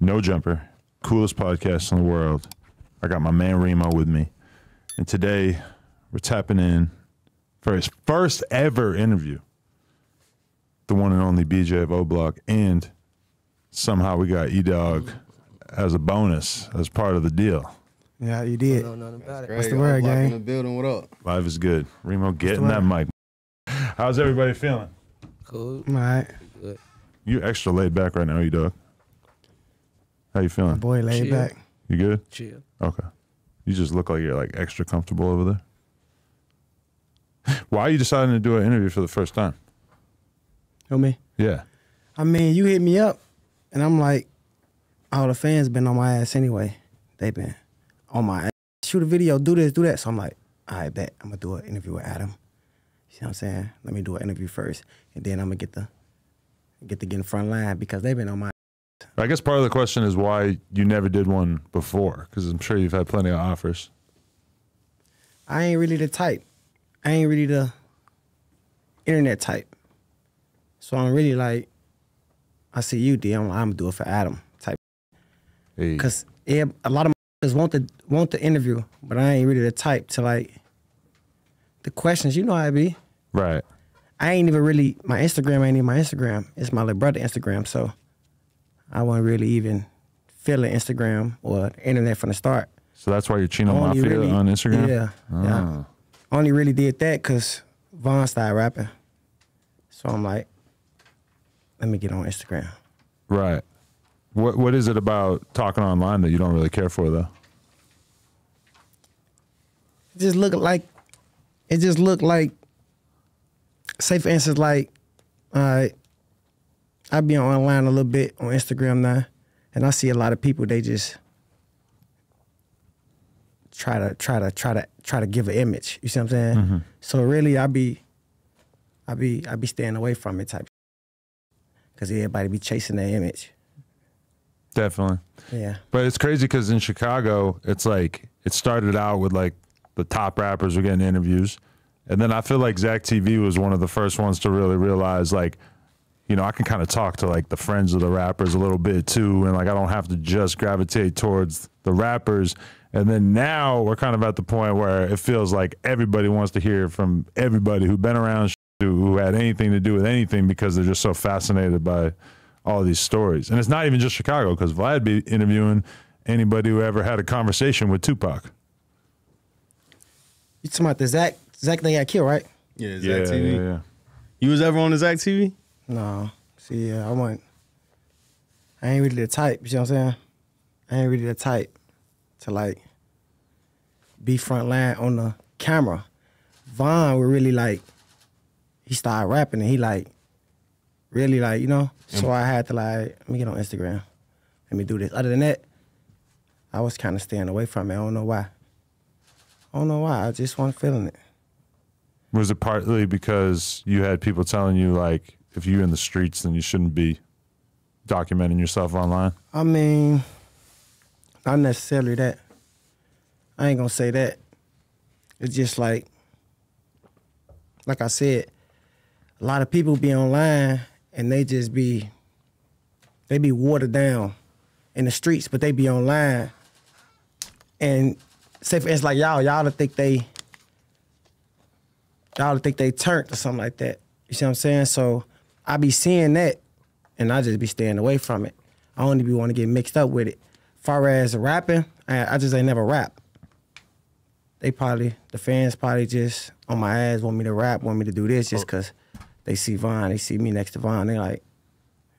No Jumper, coolest podcast in the world. I got my man Remo with me. And today we're tapping in for his first ever interview. The one and only BJ of O Block. And somehow we got E-Dog as a bonus, as part of the deal. Yeah, you did. No, nothing about it. What's the word, gang? In the building, what up? Life is good. Remo, get in that mic. How's everybody feeling? Cool. All right. Good. You extra laid back right now, E-Dog. How you feeling? Boy, laid Chill. back. You good? Chill. Okay. You just look like you're like extra comfortable over there. Why are you deciding to do an interview for the first time? Know me? Yeah. I mean, you hit me up, and I'm like, all the fans been on my ass anyway. They been on my ass. Shoot a video, do this, do that. So I'm like, all right, bet. I'm going to do an interview with Adam. You see what I'm saying? Let me do an interview first, and then I'm going to get in front line because they been on my I guess part of the question is why you never did one before, because I'm sure you've had plenty of offers. I ain't really the type. I ain't really the internet type. So I'm really like, I see you, D. I'm going to do it for Adam type. Hey. Because a lot of motherfuckers want the interview, but I ain't really the type to like, the questions, you know how it be. Right. I ain't even really, my Instagram ain't even my Instagram. It's my little brother Instagram, so I wasn't really even feeling Instagram or the internet from the start. So that's why you're Chino Mafia really, on Instagram? Yeah, yeah. I only really did that because Von started rapping. So I'm like, let me get on Instagram. Right. What is it about talking online that you don't really care for, though? It just looked like, say for instance, like, I be online a little bit on Instagram now, and I see a lot of people, they just try to give an image. You see what I'm saying? Mm-hmm. So really, I be staying away from it type, because everybody be chasing that image. Definitely. Yeah. But it's crazy because in Chicago, it's like, it started out with like the top rappers were getting interviews. And then I feel like Zach TV was one of the first ones to really realize, like, you know, I can kind of talk to like the friends of the rappers a little bit too. And like, I don't have to just gravitate towards the rappers. And then now we're kind of at the point where it feels like everybody wants to hear from everybody who's been around, who had anything to do with anything, because they're just so fascinated by all these stories. And it's not even just Chicago, because Vlad be interviewing anybody who ever had a conversation with Tupac. You talking about the Zach that got killed, right? Yeah, Zach TV. Yeah. You was ever on the Zach TV? No. See, I ain't really the type, you know what I'm saying? I ain't really the type to like be front line on the camera. Von would really like, he started rapping and he like, really like, you know? So I had to like, let me get on Instagram. Let me do this. Other than that, I was kind of staying away from it. I don't know why. I just wasn't feeling it. Was it partly because you had people telling you, like, if you're in the streets, then you shouldn't be documenting yourself online? I mean, not necessarily that. I ain't gonna say that. It's just like I said, a lot of people be online and they be watered down in the streets, but they be online. And say for instance, like y'all to think they turned or something like that. You see what I'm saying? So I be seeing that and I just be staying away from it. I only be want to get mixed up with it. Far as rapping, I just ain't never rap. The fans probably just on my ass want me to rap, want me to do this just because they see Von, they see me next to Von. They like, you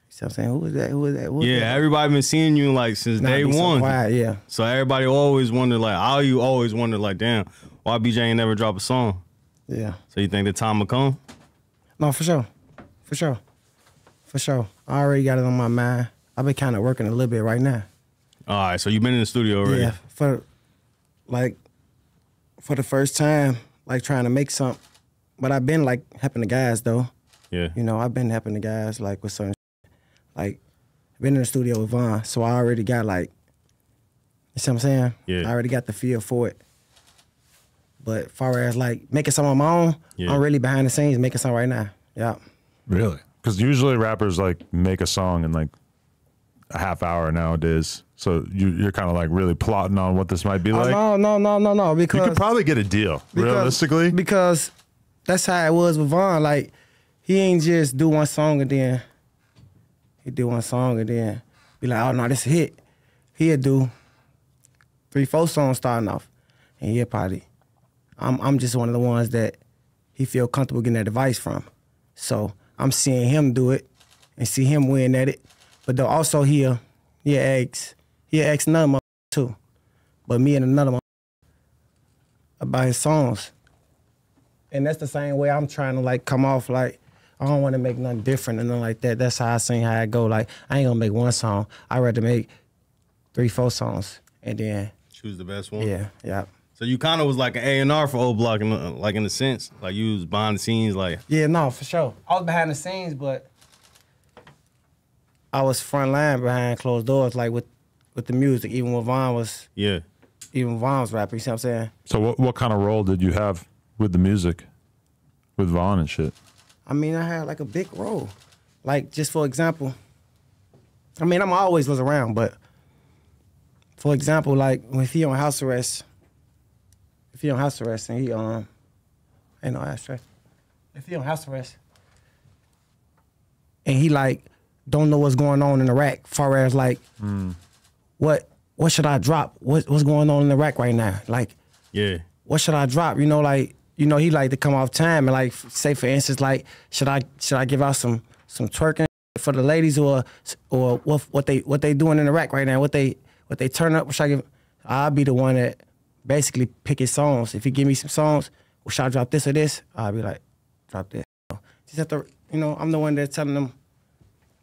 see what I'm saying? Who is that? Who is that? Who is that? Everybody been seeing you like since day one. So quiet, yeah. So everybody always wondered like, you always wondered like, damn, why BJ ain't never drop a song? Yeah. So you think the time will come? No, for sure. I already got it on my mind. I've been kind of working a little bit right now. All right, so you've been in the studio already? Yeah, for the first time, like trying to make something. But I've been like helping the guys though. Yeah. You know, I've been helping the guys like with certain like I've been in the studio with Von, so I already got like, you see what I'm saying? Yeah. I already got the feel for it. But as far as like making something on my own, I'm really behind the scenes making something right now. Yeah. Really? Because usually rappers like make a song and like a half hour nowadays. So you're kind of like really plotting on what this might be like. No. Because you could probably get a deal, realistically. Because that's how it was with Vaughn. Like, he ain't just do one song and then he do one song and then be like, oh no, this is a hit. He'll do 3-4 songs starting off, and he'll probably. I'm just one of the ones that he feel comfortable getting that advice from. So I'm seeing him do it and see him win at it. But though also he'll ask another mother too. But me and another mother about his songs. And that's the same way I'm trying to like come off like, I don't want to make nothing different and nothing like that. That's how I sing how I go. Like, I ain't gonna make one song. I'd rather make 3-4 songs and then choose the best one. Yeah. So you kind of was like an A&R for Old Block, like in a sense, like you was behind the scenes, like. Yeah, no, for sure. I was behind the scenes, but I was front line behind closed doors, like with the music. Even when Vaughn was, even Vaughn was rapping. You see what I'm saying? So what kind of role did you have with the music, with Vaughn and shit? I mean, I had like a big role. Like, just for example, I mean, I'm always was around, but for example, like if he on house arrest, and he ain't no ashtray. If he on house arrest and he like don't know what's going on in the rack, far as like what should I drop? What's going on in the rack right now? Like, what should I drop? You know, like, you know, he like to come off time and like say for instance, like, should I give out some twerking for the ladies or what they doing in the rack right now? What they turn up? What should I give? I'll be the one that basically pick his songs. If he give me some songs, well, should I drop this or this? I'll be like, drop this. Just have to, you know, I'm the one that's telling them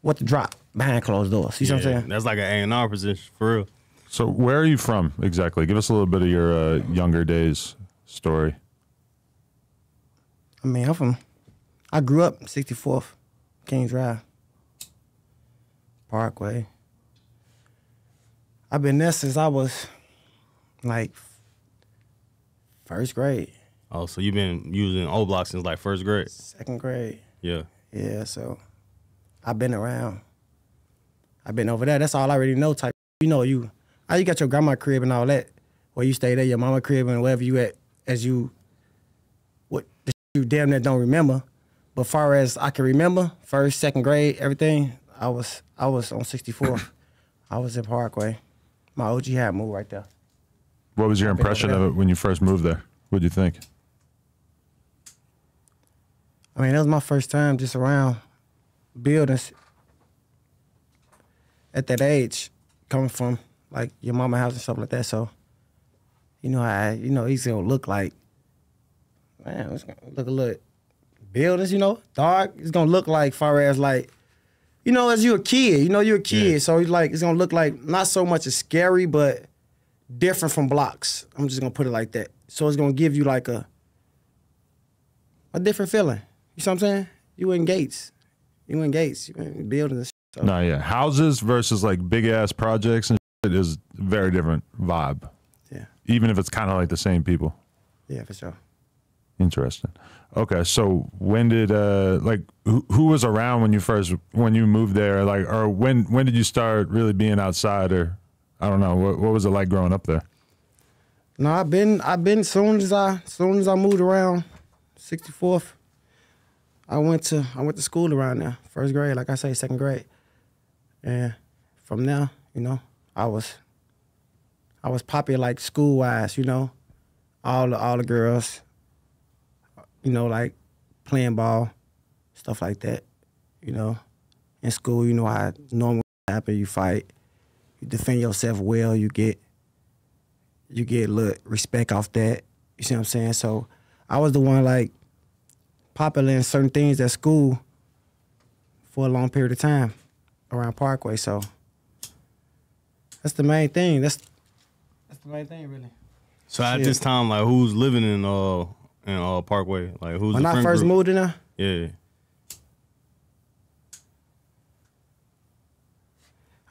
what to drop behind closed doors. You see what I'm saying? That's like an A&R position, for real. So where are you from exactly? Give us a little bit of your younger days story. I mean, I grew up 64th, Kings Drive, Parkway. I've been there since I was like first grade. Oh, so you've been using Old Block since like first grade? Second grade. Yeah. Yeah, so I've been around. I've been over there. That's all I already know type. You know, you got your grandma crib and all that, where you stay there, your mama crib and wherever you at, as you, what the you damn near don't remember. But far as I can remember, first, second grade, everything, I was on 64. I was in Parkway. My OG had moved right there. What was your impression of it when you first moved there? What did you think? I mean, that was my first time just around buildings at that age, coming from like your mama house and stuff like that. So, you know how it's gonna look like, man, it's gonna look a little buildings, you know, dark. It's gonna look like far as like, you know, as you're a kid, Yeah. so like it's gonna look like not so much as scary, but different from blocks. I'm just gonna put it like that. So it's gonna give you like a different feeling. You see what I'm saying? You in Gates. You in buildings and shit. So. No, yeah. Houses versus like big ass projects and shit is a very different vibe. Yeah. Even if it's kind of like the same people. Yeah, for sure. Interesting. Okay, so when did like who was around when you moved there? Like, or when did you start really being outside? Or I don't know, what was it like growing up there? No, I've been soon as I moved around 64th. I went to school around there, first grade, like I say, second grade. And from there, you know, I was popular like school wise, you know. All the girls, you know, like playing ball, stuff like that, you know. In school, you know how normally happen, you fight, you defend yourself well, you get a little respect off that. You see what I'm saying? So I was the one like popular in certain things at school for a long period of time around Parkway. So that's the main thing. That's the main thing, really. So at this time, like, who's living in Parkway? Like, who's when the I friend first group? moved in there? Yeah.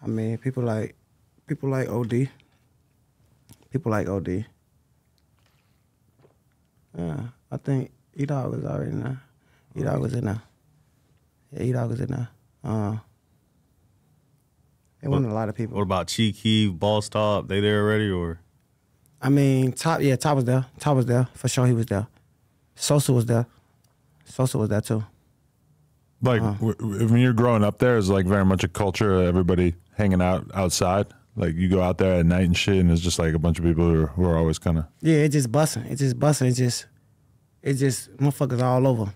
I mean, people like Odee. People like Odee. I think E-Dog was already in there. E-Dog was in there. Yeah, E-Dog was in there. It wasn't a lot of people. What about Cheek Heave, Boss Top? They there already or? I mean, Top was there. Top was there. For sure he was there. Sosa was there. Sosa was there too. Like, when you're growing up there, is like very much a culture of everybody hanging out outside. Like, you go out there at night and shit, and it's just like a bunch of people who are always kind of... Yeah, it's just busting. It's just busting. It's just motherfuckers all over.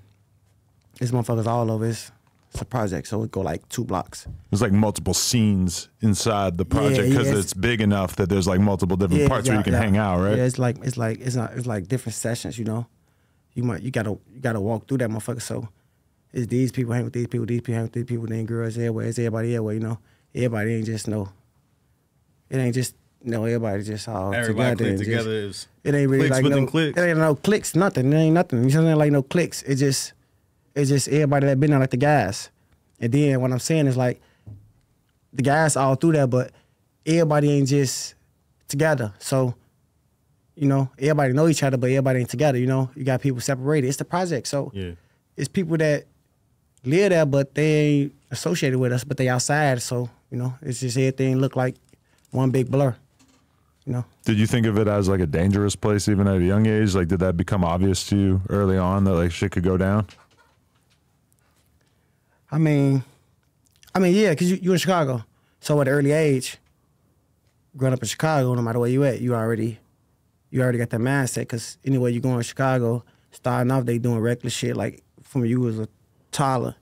It's motherfuckers all over. It's a project, so it go like 2 blocks. There's like multiple scenes inside the project because it's big enough that there's like multiple different parts where you can hang out, right? Yeah, it's like different sessions, you know. You gotta walk through that motherfucker. So it's these people hang with these people hang with these people, then girls everywhere, it's everybody everywhere, you know. Everybody ain't just it ain't just everybody just all everybody together. Together is it ain't really clicks like within clicks. It ain't no clicks, nothing. It ain't nothing. You know what I'm saying? Like no clicks. It's just everybody that been there like the guys. And then what I'm saying is like the guys all through there, but everybody ain't just together. So, you know, everybody know each other, but everybody ain't together, you know. You got people separated. It's the project. So it's people that live there, but they ain't associated with us, but they outside. So, you know, it's just everything look like one big blur, you know. Did you think of it as like a dangerous place even at a young age? Like, did that become obvious to you early on that like shit could go down? I mean, yeah, because you in Chicago. So at an early age, growing up in Chicago, no matter where you at, you already got that mindset. Because anywhere you go in Chicago, starting off, they doing reckless shit. Like, from you as a toddler,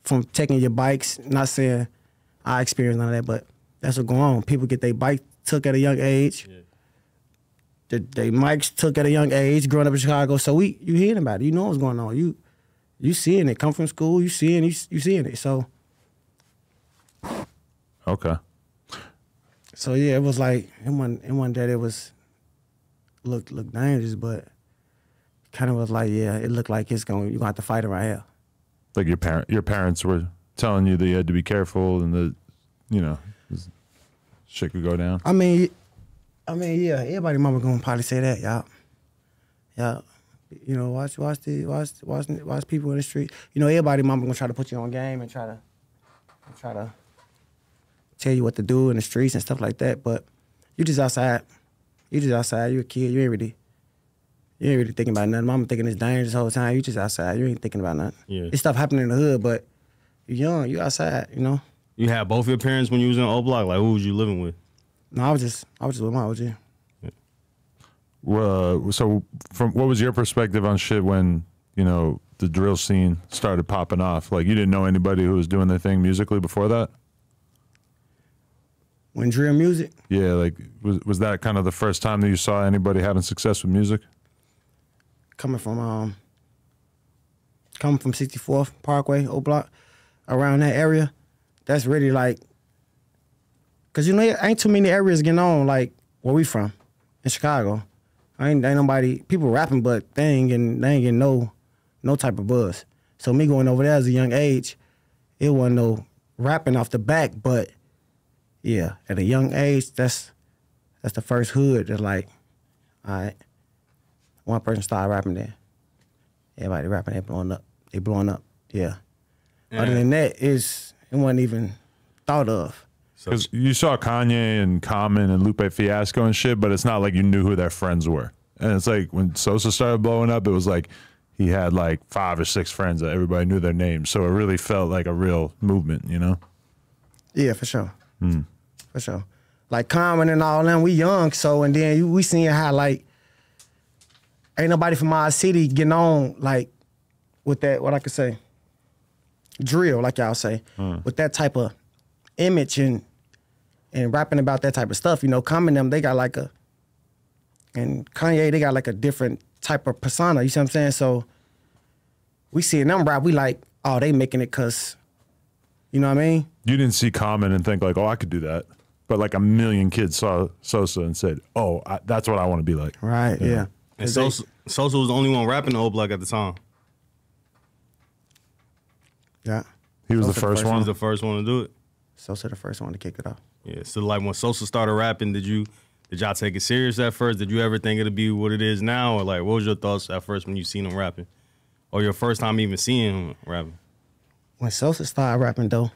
from taking your bikes, not saying I experienced none of that, but that's what going on. People get their bike took at a young age. Yeah. They mics took at a young age, growing up in Chicago. So you hearing about it. You know what's going on. You seeing it. Come from school, you seeing it. So okay. So yeah, it was like it wasn't that it was looked dangerous, but kind of was like, yeah, it looked like you're gonna have to fight it right here. Like your parents were telling you that you had to be careful and that, you know, shit could go down. I mean, yeah, everybody mama gonna probably say that, yeah. You know, watch people in the street. You know, everybody mama gonna try to put you on game and try to tell you what to do in the streets and stuff like that. But you just outside. You a kid. You ain't really thinking about nothing. Mama thinking it's dangerous the whole time. You just outside. You ain't thinking about nothing. Yeah. It's stuff happening in the hood, but you're young. You outside. You know. You had both your parents when you was in O Block. Like, who was you living with? No, I was just with my OG. So what was your perspective on shit when, you know, the drill scene started popping off? Like, you didn't know anybody who was doing their thing musically before that? When drill music? Yeah, like, was that kind of the first time that you saw anybody having success with music? Coming from 64th Parkway, O Block, around that area, that's really like, cause you know, ain't too many areas getting on like where we from in Chicago. Ain't nobody, people rapping, but they ain't getting no type of buzz. So me going over there as a young age, it wasn't no rapping off the back, but yeah, at a young age, that's the first hood that's like, all right, one person started rapping there. Everybody rapping, they blowing up, yeah. Other than that, it wasn't even thought of. Because you saw Kanye and Common and Lupe Fiasco and shit, but it's not like you knew who their friends were. And it's like when Sosa started blowing up, it was like he had like 5 or 6 friends that everybody knew their names. So it really felt like a real movement, you know? Yeah, for sure. For sure. Like Common and all them, we young, so, and then we seeing how like ain't nobody from our city getting on like with that, what I could say, drill, like y'all say, with that type of image and rapping about that type of stuff. You know, Common them, they got like and Kanye, they got like a different type of persona, you see what I'm saying? So we seeing them rap, we like, oh, they making it cause, you know what I mean? You didn't see Common and think like, oh, I could do that. But like 1 million kids saw Sosa and said, oh, that's what I want to be like. Right, yeah. And Sosa was the only one rapping the O Block at the time. Yeah. He was Sosa the first one? He was the first one to do it. Sosa the first one to kick it off. Yeah, so like when Sosa started rapping, did y'all take it serious at first? Did you ever think it'd be what it is now? Or like, what was your thoughts at first when you seen him rapping? Or your first time even seeing him rapping? When Sosa started rapping though,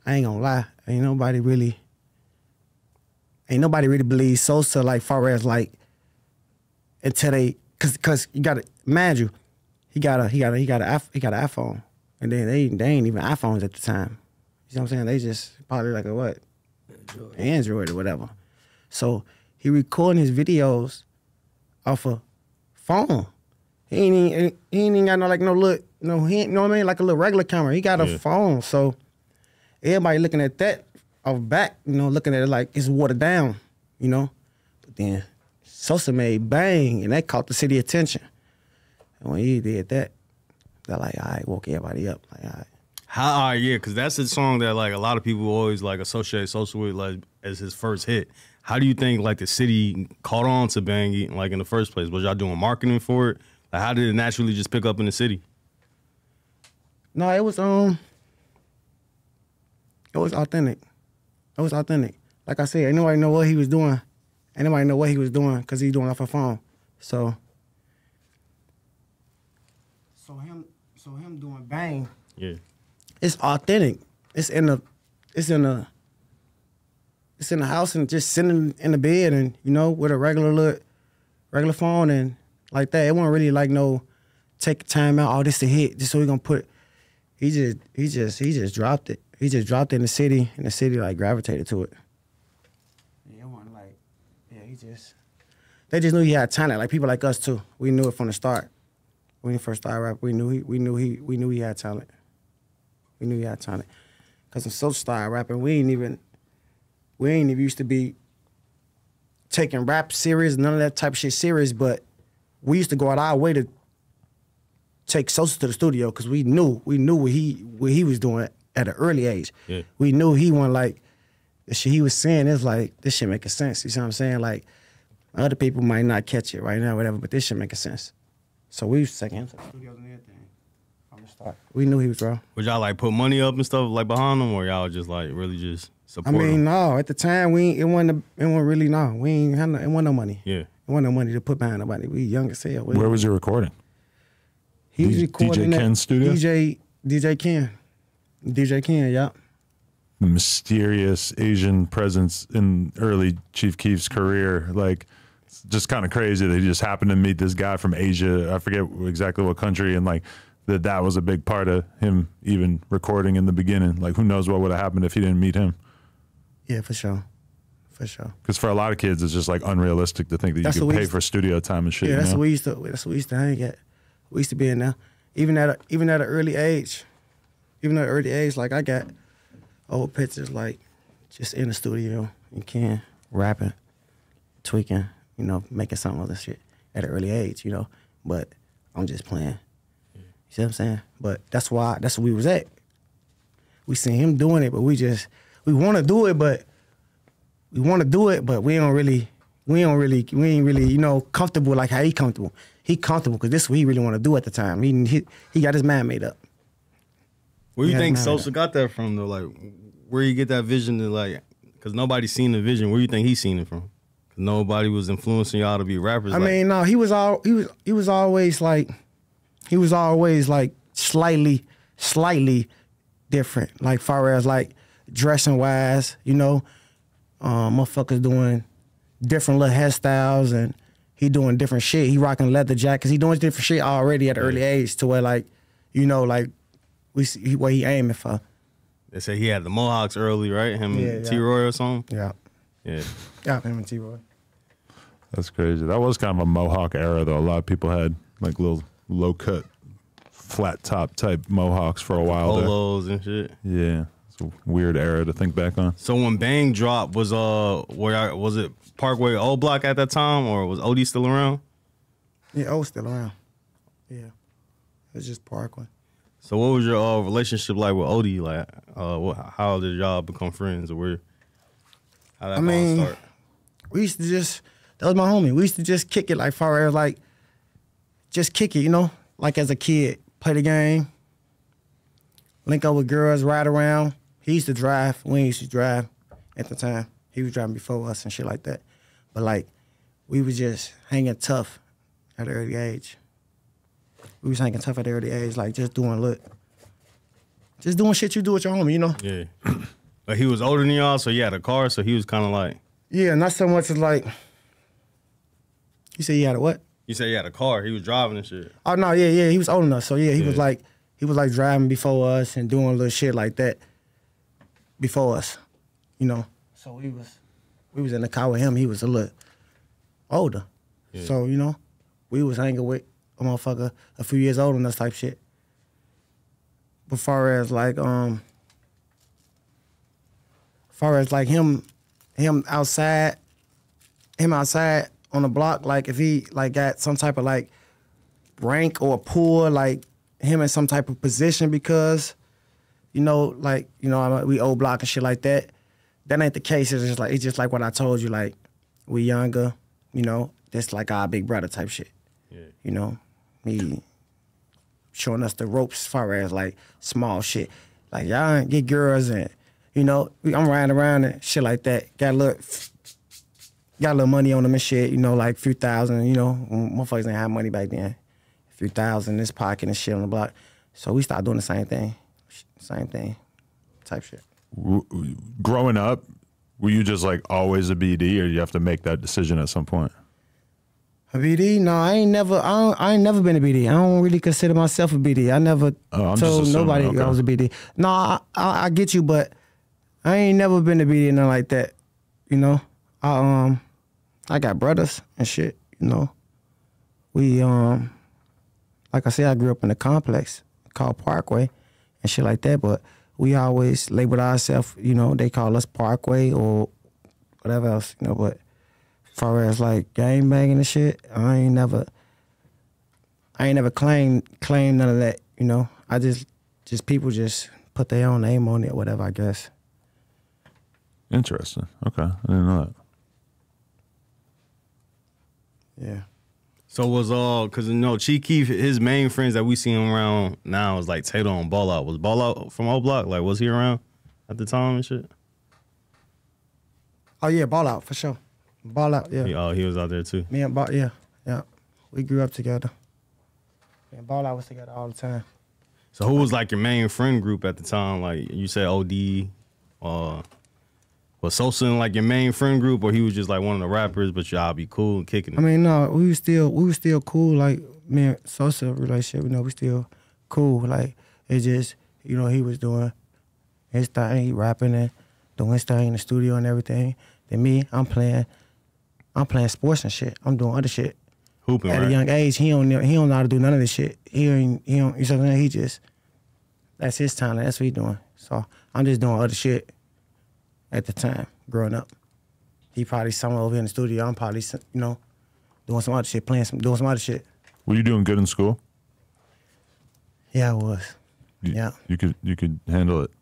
I ain't gonna lie, ain't nobody really believes Sosa like far as like until they cause you gotta imagine you, he got an iPhone, and then they ain't even iPhones at the time. You know what I'm saying? They just probably like a what? Android or whatever. So he recording his videos off a phone. He ain't even got no like no look, he ain't, you know what I mean? Like a little regular camera. He got a phone. So everybody looking at that off back, looking at it like it's watered down, But then Sosa made bang, and that caught the city attention. And when he did that, they're like, all right, woke everybody up. Like, all right. How? Yeah, because that's a song that like a lot of people always like associate Sosa with like as his first hit. How do you think like the city caught on to Bang like in the first place? Was y'all doing marketing for it? Like, how did it naturally just pick up in the city? No, it was authentic. It was authentic. Like I said, ain't nobody know what he was doing. Ain't nobody know what he was doing because he's doing it off a phone. So him doing Bang. Yeah. It's authentic. It's in the house and just sitting in the bed and with a regular phone and like that. It wasn't really like no take time out. Oh, this a hit. Just so we gonna put. He just dropped it. He just dropped it in the city, and the city like gravitated to it. Yeah, it wasn't like they just knew he had talent. Like people like us too. We knew it from the start. When he first started rap, we knew he had talent. We knew he had talent. Cause when Sosa started rapping, we ain't even used to be taking rap serious, none of that type of shit serious, but we used to go out our way to take Sosa to the studio because we knew what he was doing at an early age. Yeah. We knew he wasn't like the shit he was saying is like this shit making sense. You see what I'm saying? Like other people might not catch it right now, whatever, but this shit making sense. So we used to take him to the studios and everything from the start. We knew he was raw. Would y'all like put money up and stuff like behind him, or y'all just like really just support him? No. At the time, it wasn't really no. We ain't had it wasn't no money. Yeah. It wasn't no money to put behind nobody. We young as hell. Where was you recording? He was recording DJ Ken's studio? DJ Ken, yeah. The mysterious Asian presence in early Chief Keef's career. Like, it's just kind of crazy that he just happened to meet this guy from Asia. I forget exactly what country, and like that was a big part of him even recording in the beginning. Like, who knows what would have happened if he didn't meet him? Yeah, for sure. For sure. Because for a lot of kids, it's just like unrealistic to think that you could pay for studio time and shit. Yeah, that's what we used to hang at. We used to be in there, even at an early age. Even at an early age, like I got old pictures, like just in the studio, and rapping, tweaking, making some other shit at an early age, But I'm just playing. You see what I'm saying? But that's where we was at. We seen him doing it, but we want to do it, but we ain't really, comfortable like how he comfortable. He comfortable because this is what he really want to do at the time. He got his mind made up. Where you think Sosa got that from though? Like, where you get that vision to like? Because nobody's seen the vision. Where you think he's seen it from? Because nobody was influencing y'all to be rappers. I mean, no, he was always like slightly different. Like far as like dressing wise, motherfuckers doing different little hairstyles and he doing different shit. He rocking leather jackets. He doing different shit already at an early age to where like, we see what he aiming for. They say he had the Mohawks early, right? Him and T-Roy or something? Yeah. Yeah. Yeah, him and T-Roy. That's crazy. That was kind of a Mohawk era, though. A lot of people had like little low-cut, flat-top type Mohawks for a while there. Polos and shit. Yeah. It's a weird era to think back on. So when Bang dropped, was it Parkway O Block at that time, or was Odee still around? Yeah, O's still around. Yeah. It was just Parkway. So what was your relationship like with Odee? Like, how did y'all become friends, or how that all start? We used to that was my homie. We used to just kick it like far as like, just kick it, like as a kid, play the game, link up with girls, ride around. He used to drive. We used to drive at the time. He was driving before us and shit like that. But like, we was just hanging tough at an early age. We was hanging tough at an early age, like just doing shit you do with your homie, Yeah. Like he was older than y'all, so he had a car, so he was kind of like. Yeah, not so much as like. You said he had a what? You said he had a car. He was driving and shit. Oh no, yeah, he was old enough. So yeah, he was like driving before us and doing little shit like that before us, you know. So we was in the car with him. He was a little older, so you know, we was hanging with a motherfucker a few years older than us type shit. But far as like him outside on the block, like if he like got some type of like rank or pull, like him in some type of position because, you know, like, you know, we old block and shit like that. That ain't the case. It's just like what I told you, like we younger, you know, that's like our big brother type shit. Yeah. You know, he showing us the ropes as far as like small shit. Like y'all get girls and, you know, I'm riding around and shit like that. Got a little money on them and shit, you know, like a few thousand, you know, motherfuckers didn't have money back then. A few thousand in this pocket and shit on the block. So we started doing the same thing type shit. Growing up, were you just like always a BD, or you have to make that decision at some point? A BD? No, I ain't never been a BD. I don't really consider myself a BD. I never told nobody I was a BD. No, I get you, but I ain't never been a BD, nothing like that. You know, I got brothers and shit. You know, we like I said, I grew up in a complex called Parkway and shit like that. But we always labeled ourselves. You know, they call us Parkway or whatever else. You know, but as far as like gang banging and shit, I ain't never claimed none of that. You know, I just people just put their own name on it, or whatever, I guess. Interesting. Okay, I didn't know that. Yeah. So was because you know Chief Keef, his main friends that we see him around now is like Tato and Ball Out. Was Ball Out from O Block? Like, was he around at the time and shit? Oh yeah, Ball Out for sure. Ball Out, yeah. He was out there too. Me and Ball, yeah. We grew up together. Me and Ball Out was together all the time. So who was like your main friend group at the time? Like you said, Odee. Was Sosa in like your main friend group, or he was just like one of the rappers, but y'all be cool and kicking it? I mean, no, we was still cool. Like me and Sosa relationship, you know, we still cool. Like it's just, you know, he was doing his thing, he rapping and doing his thing in the studio and everything. Then me, I'm playing sports and shit. I'm doing other shit. Hooping, at a young age, he don't know how to do none of this shit. He don't, you know what I'm saying? He just, that's his talent. That's what he doing. So I'm just doing other shit. At the time, growing up, he probably somewhere over in the studio. I'm probably, you know, doing some other shit, doing some other shit. Were you doing good in school? Yeah, I was. You could handle it.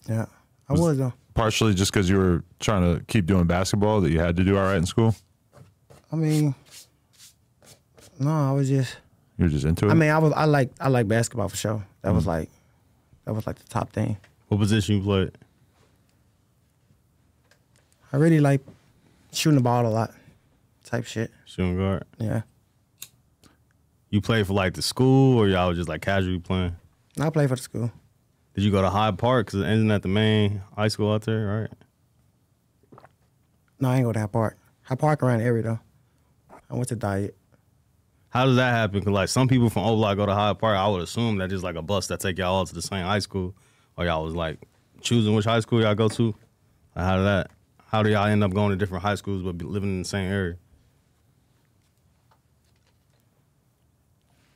Yeah, I was though. Partially just because you were trying to keep doing basketball that you had to do all right in school. I mean, no, I was just. You were just into it. I mean, I like basketball for sure. That was like the top thing. What position you played? I really like shooting the ball a lot, type shit. Shooting guard? Yeah. You played for like the school, or y'all was just like casually playing? I played for the school. Did you go to Hyde Park? Because isn't that the main high school out there, right? No, I ain't go to Hyde Park. Hyde Park around the area, though. I went to Diet. How does that happen? Because like some people from O Block go to Hyde Park. I would assume that just like a bus that take y'all all to the same high school, or y'all was like choosing which high school y'all go to. Like, how do y'all end up going to different high schools but living in the same area?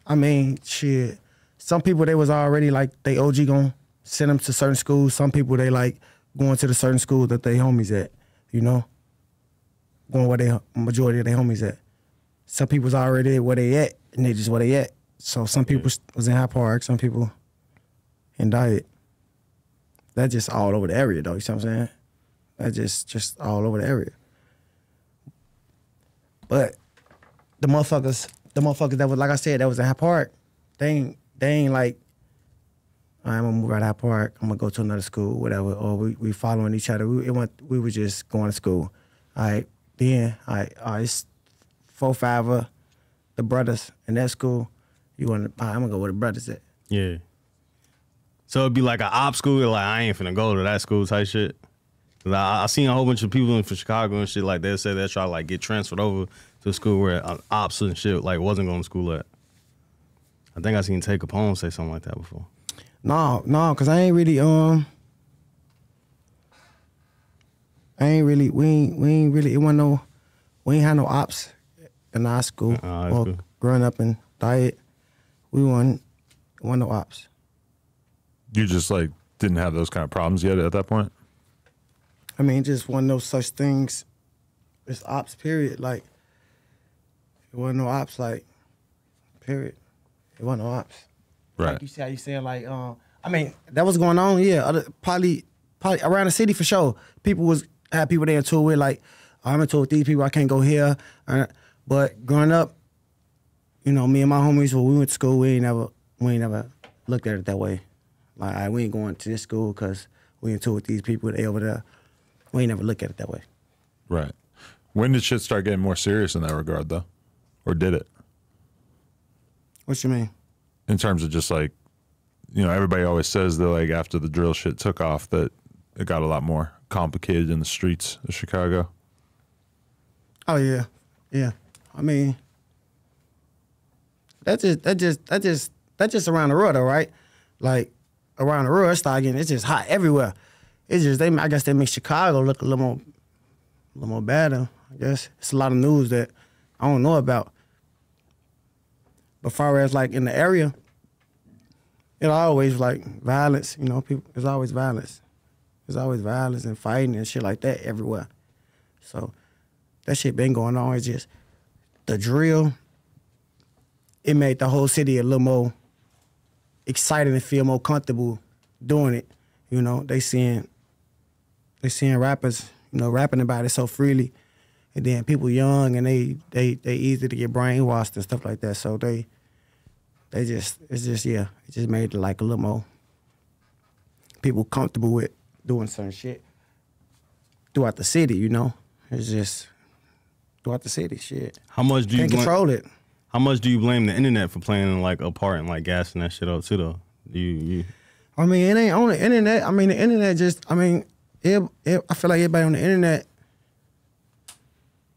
I mean, shit. Some people, they was already like, they OG gonna send them to certain schools. Some people, they like going to the certain schools that they homies at, you know? Going where they majority of their homies at. Some people's already where they at, and they just where they at. So some people was in Hyde Park, some people in Diet. That's just all over the area, though, you see what I'm saying? That's just all over the area. But the motherfuckers that was, like I said, that was in Hyde Park, they ain't like, I'm gonna move out of Hyde Park, I'm gonna go to another school, whatever, or we following each other. We were just going to school. All right, then, it's 4-5 of the brothers in that school. I'm gonna go where the brothers at. Yeah. So it'd be like an op school, like I ain't finna go to that school type shit. 'Cause I seen a whole bunch of people from Chicago and shit like they said they try to like get transferred over to a school where ops and shit like wasn't going to school at. I think I seen Tay Capone say something like that before. No, cause I ain't really we ain't really, it wasn't no, we ain't had no ops in our school. Well, cool. Growing up in Diet, it wasn't no ops. You just like didn't have those kind of problems yet at that point? I mean, just wasn't no such things as ops, period. Like, it wasn't no ops, like, period. It wasn't no ops. Right. Like you see how you saying, like, I mean, that was going on, yeah. Probably around the city for sure. People had people there into it, like, I'm into it with these people, I can't go here. But growing up, you know, me and my homies, when we went to school, we ain't never looked at it that way. Like, all right, we ain't going to this school because we into it with these people, they over there. We ain't never look at it that way. Right. When did shit start getting more serious in that regard, though? Or did it? What you mean? In terms of just like, you know, everybody always says that like after the drill shit took off that it got a lot more complicated in the streets of Chicago. Oh yeah, yeah. I mean, that's just around the road, though, right? Like around the road, it's just hot everywhere. It's just I guess they make Chicago look a little more better. I guess it's a lot of news that I don't know about. But far as like in the area, it always like violence. You know, people. There's always violence. There's always violence and fighting and shit like that everywhere. So that shit been going on. It's just the drill. It made the whole city a little more excited and feel more comfortable doing it. You know, they seeing rappers, you know, rapping about it so freely, and then people young and they easy to get brainwashed and stuff like that. So it just made it like a little more people comfortable with doing certain shit throughout the city. You know, it's just throughout the city, shit. How much do you can't control it? How much do you blame the internet for playing like a part and like gassing that shit up too though? You I mean, it ain't on the internet. I mean, the internet just, I mean, I feel like everybody on the internet,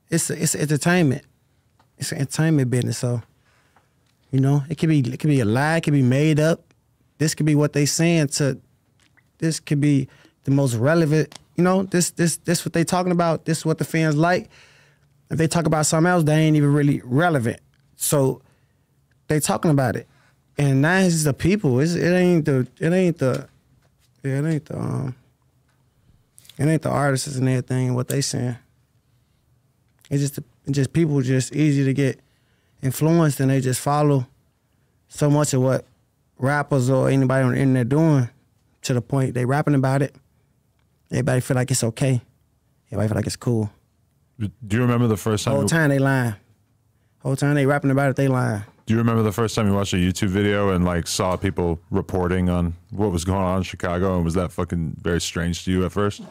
it's entertainment. It's an entertainment business. So, you know, it could be a lie, it could be made up. This could be what they saying this could be the most relevant, you know, this what they talking about, this is what the fans like. If they talk about something else, they ain't even really relevant. So they talking about it. And now it's the people. It ain't the artists and everything and what they saying. It's just people just easy to get influenced and they just follow so much of what rappers or anybody on the internet doing to the point they rapping about it. Everybody feel like it's okay. Everybody feel like it's cool. Do you remember the first time? Whole time they lying. Whole time they rapping about it, they lying. Do you remember the first time you watched a YouTube video and like saw people reporting on what was going on in Chicago, and was that fucking very strange to you at first?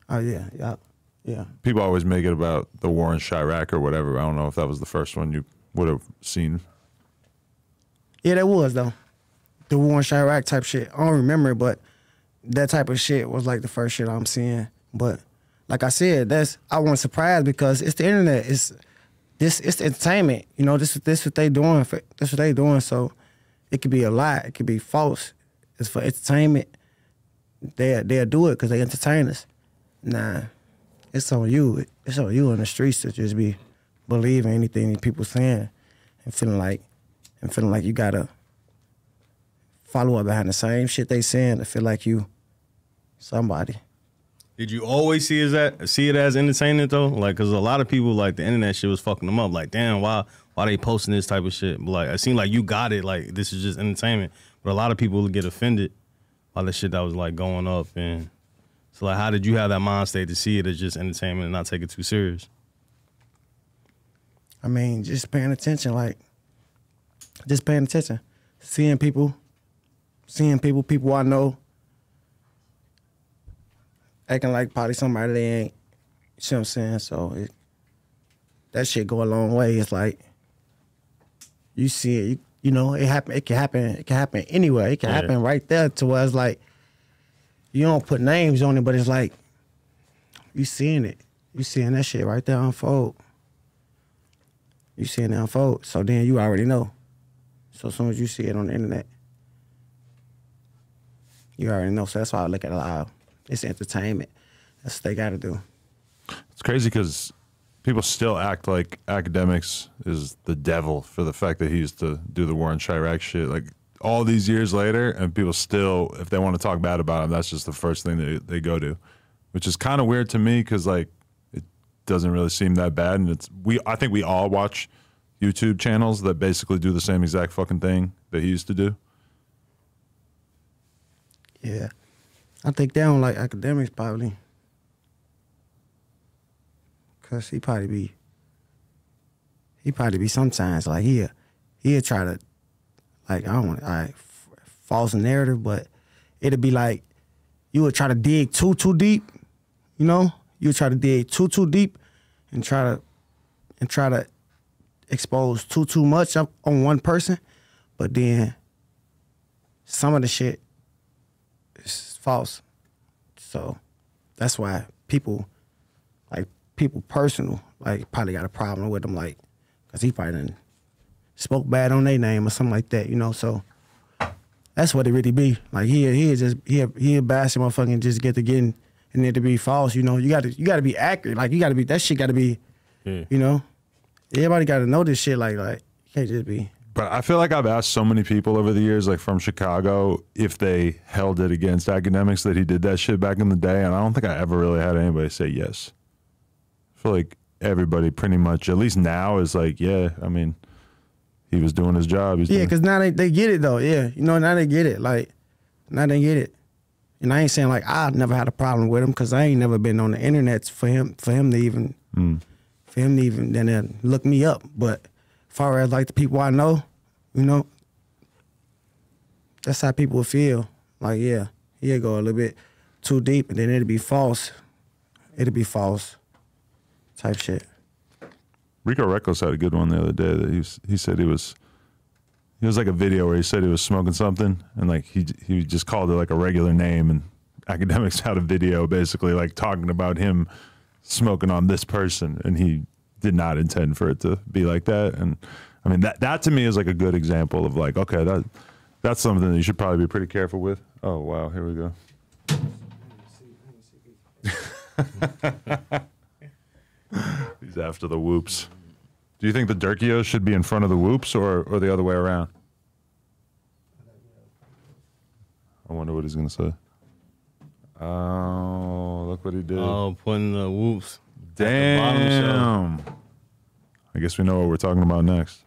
Oh yeah. People always make it about the war in Chirac or whatever. I don't know if that was the first one you would have seen. Yeah, that was though. The war in Chirac type shit. I don't remember it, but that type of shit was like the first shit I'm seeing. But like I said, I wasn't surprised because it's the internet. It's entertainment. You know, this what they doing. That's what they doing. So it could be a lie. It could be false. It's for entertainment. They'll do it because they entertain us. Nah, it's on you. It's on you in the streets to just be believing anything that people saying and feeling like you gotta follow up behind the same shit they saying to feel like you somebody. Did you always see it as entertainment though? Like, cause a lot of people like the internet shit was fucking them up. Like, damn, why they posting this type of shit? But like, it seemed like you got it. Like, this is just entertainment. But a lot of people would get offended by the shit that was like going up. And so like, how did you have that mind state to see it as just entertainment and not take it too serious? I mean, just paying attention. Like, just paying attention, seeing people I know. Acting like probably somebody they ain't, you see what I'm saying? So that shit go a long way. It's like, you see it, you know, it can happen anywhere. It can happen right there to where it's like, you don't put names on it, but it's like you seeing it. You seeing that shit right there unfold. You seeing it unfold. So then you already know. So as soon as you see it on the internet, you already know. So that's why I look at it like, it's entertainment. That's what they got to do. It's crazy because people still act like Akademiks is the devil for the fact that he used to do the war in Chirac shit. Like all these years later, and people still, if they want to talk bad about him, that's just the first thing they go to, which is kind of weird to me because like it doesn't really seem that bad. And I think we all watch YouTube channels that basically do the same exact fucking thing that he used to do. Yeah. I think they don't like Akademiks probably. Cause he probably be sometimes like he'll try to, like, I don't want false narrative, but it'll be like you would try to dig too deep, you know? You would try to dig too deep and try to expose too much up on one person, but then some of the shit is false. So that's why people personal, like, probably got a problem with him, like, because he probably done spoke bad on their name or something like that, you know? So that's what it really be. Like, he'll bash him motherfucking just get to getting and it to be false, you know? You gotta be accurate. Like, that shit gotta be, you know? Everybody gotta know this shit, like, you can't just be. But I feel like I've asked so many people over the years, like from Chicago, if they held it against Akademiks that he did that shit back in the day, and I don't think I ever really had anybody say yes. I feel like everybody pretty much, at least now, is like, yeah, I mean, he was doing his job. Yeah, because now they get it, though. Yeah, you know, now they get it. Like, now they get it. And I ain't saying, like, I never had a problem with him because I ain't never been on the internet for him to even, then look me up. But as far as, like, the people I know, you know, that's how people feel. Like, yeah, he'll go a little bit too deep, and then it'll be false. It'll be false type shit. Rico Reckless had a good one the other day that he said he was like a video where he said he was smoking something and like he just called it like a regular name, and Akademiks had a video basically like talking about him smoking on this person, and he did not intend for it to be like that. And I mean that to me is like a good example of like, okay, that's something that you should probably be pretty careful with. Oh wow, here we go. He's after the whoops. Do you think the Durkios should be in front of the whoops or the other way around? I wonder what he's going to say. Oh, look what he did. Oh, putting the whoops. Damn. At the bottom shelf. I guess we know what we're talking about next.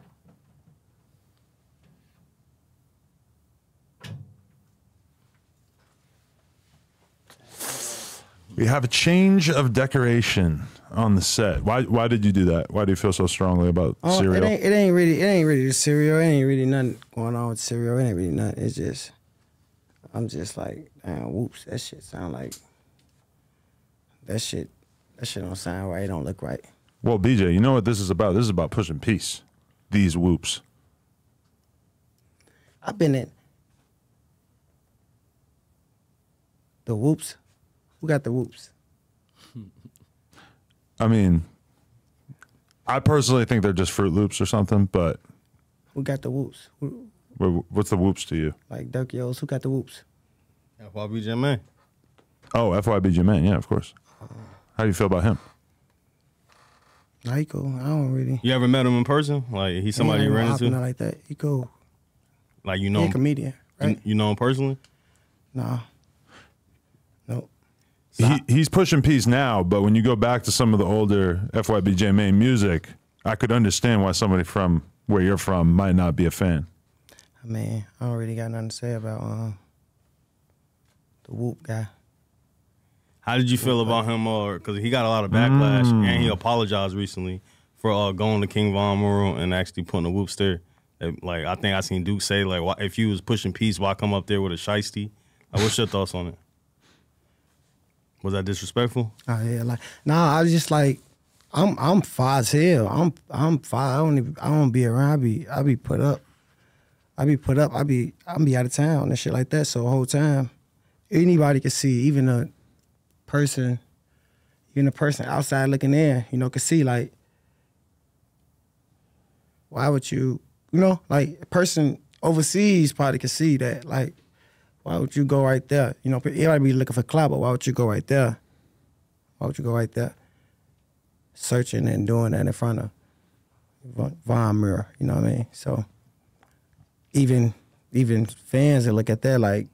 We have a change of decoration on the set. Why did you do that? Why do you feel so strongly about cereal? It ain't really the cereal. It ain't really nothing going on with cereal. It ain't really nothing. It's just, I'm just like, damn, whoops. That shit sound like, that shit don't sound right. It don't look right. Well, BJ, you know what this is about? This is about pushing peace. These whoops. I've been in the whoops. Who got the whoops? I mean, I personally think they're just Fruit Loops or something, but... Who got the whoops? What's the whoops to you? Like Durkios, who got the whoops? FYB J-Man. Oh, FYB J-Man, yeah, of course. How do you feel about him? Nah, he cool. I don't really... You ever met him in person? Like, he's somebody you ran into? Not like that. He cool. Like, you know He him? a comedian, right? You know him personally? Nah. Nope. He's pushing peace now, but when you go back to some of the older FYB J-Man music, I could understand why somebody from where you're from might not be a fan. I mean, I don't really got nothing to say about the whoop guy. How did you feel about him? Because he got a lot of backlash, and he apologized recently for going to King Von Mural and actually putting a whoops there. Like, I think I seen Duke say, like, why, if you was pushing peace, why come up there with a shiesty? Like, what's your thoughts on it? Was that disrespectful? Oh yeah, like I was just like, I'm far as hell. I'm far. I don't be around. I be put up. I be out of town and shit like that. So the whole time, anybody can see, even a person outside looking in, can see like, why would you, like a person overseas probably can see that, like, why would you go right there? Everybody be looking for clout, but why would you go right there? Why would you go right there? Searching and doing that in front of Von Mural, you know what I mean? So even fans that look at that like,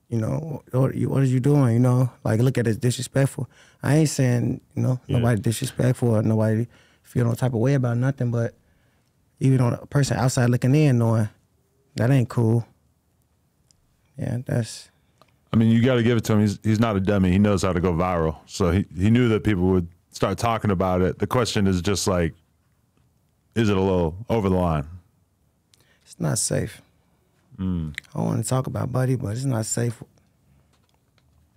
what are you doing? Like look at it as disrespectful. I ain't saying, nobody disrespectful or nobody feel no type of way about nothing, but even on a person outside looking in knowing that ain't cool. Yeah, I mean, you got to give it to him. He's not a dummy. He knows how to go viral. So he knew that people would start talking about it. The question is just like, is it a little over the line? It's not safe. I don't want to talk about Buddy, but it's not safe.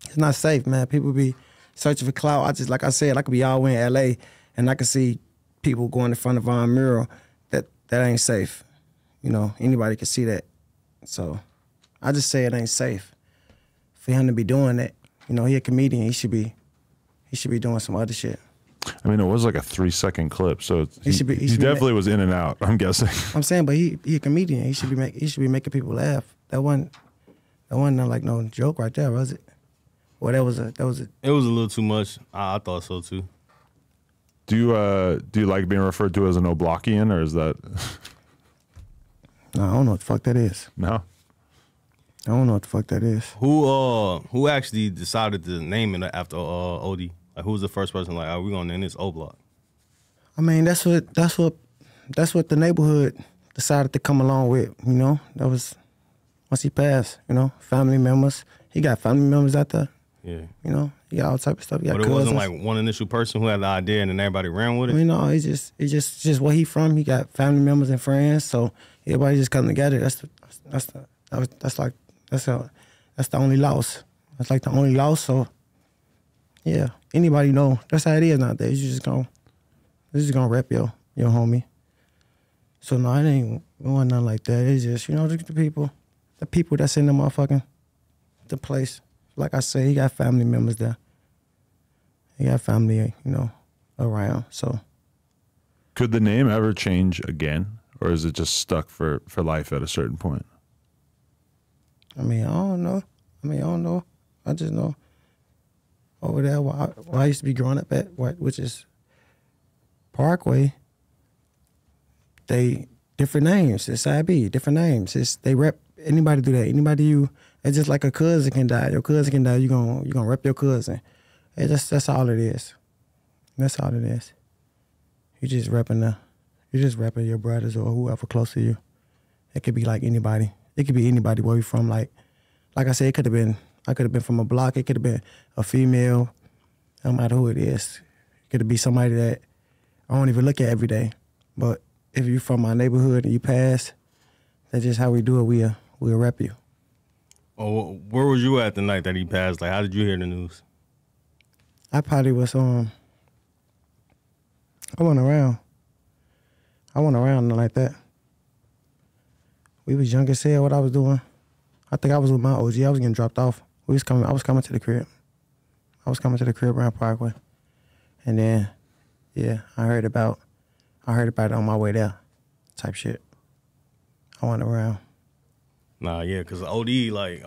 It's not safe, man. People be searching for clout. Like I said, I could be all in LA and I could see people going in front of Von Mural. That ain't safe. Anybody can see that. So I just say it ain't safe for him to be doing that. He a comedian. He should be doing some other shit. I mean, it was like a 3-second clip, so he should definitely was in and out, I'm guessing. I'm saying, but he a comedian. He should be making people laugh. That wasn't like no joke right there, was it? Well, that was a. It was a little too much. I thought so too. Do you like being referred to as an Oblockian, or is that? No, I don't know what the fuck that is. No. I don't know what the fuck that is. Who actually decided to name it after Odee? Like, who was the first person? Like, are we gonna name this O-Block? I mean, that's what the neighborhood decided to come along with. That was once he passed. Family members. He got family members out there. Yeah. He got all type of stuff. He got but it cousins. wasn't like one initial person who had the idea and then everybody ran with it. It's just where he from. He got family members and friends, so everybody just come together. That's the only loss. That's like the only loss. So yeah, anybody know that's how it is nowadays. You just gonna rep your homie. So no, it wasn't nothing like that. It's just the people that's in the place. Like I say, he got family members there. He got family, around. So could the name ever change again, or is it just stuck for life at a certain point? I don't know. I just know over there where I used to be growing up at, which is Parkway. They different names. It's FYB, different names. They rep anybody do that. It's just like a cousin can die. Your cousin can die. You gonna rep your cousin. That's all it is. That's all it is. You just repping your brothers or whoever close to you. It could be like anybody. It could be anybody where you from. Like I said, I could have been from a block. It could have been a female. No matter who it is. It could be somebody that I don't even look at every day. But if you from my neighborhood and you pass, that's just how we do it. We'll rep you. Oh, where was you at the night that he passed? Like, how did you hear the news? I probably was I went around like that. We was young as hell. What I was doing, I think I was with my OG. I was getting dropped off. I was coming to the crib. I was coming to the crib around Parkway, and then, yeah, I heard about it on my way there, type shit. I went around. Nah, yeah, because Odee, like,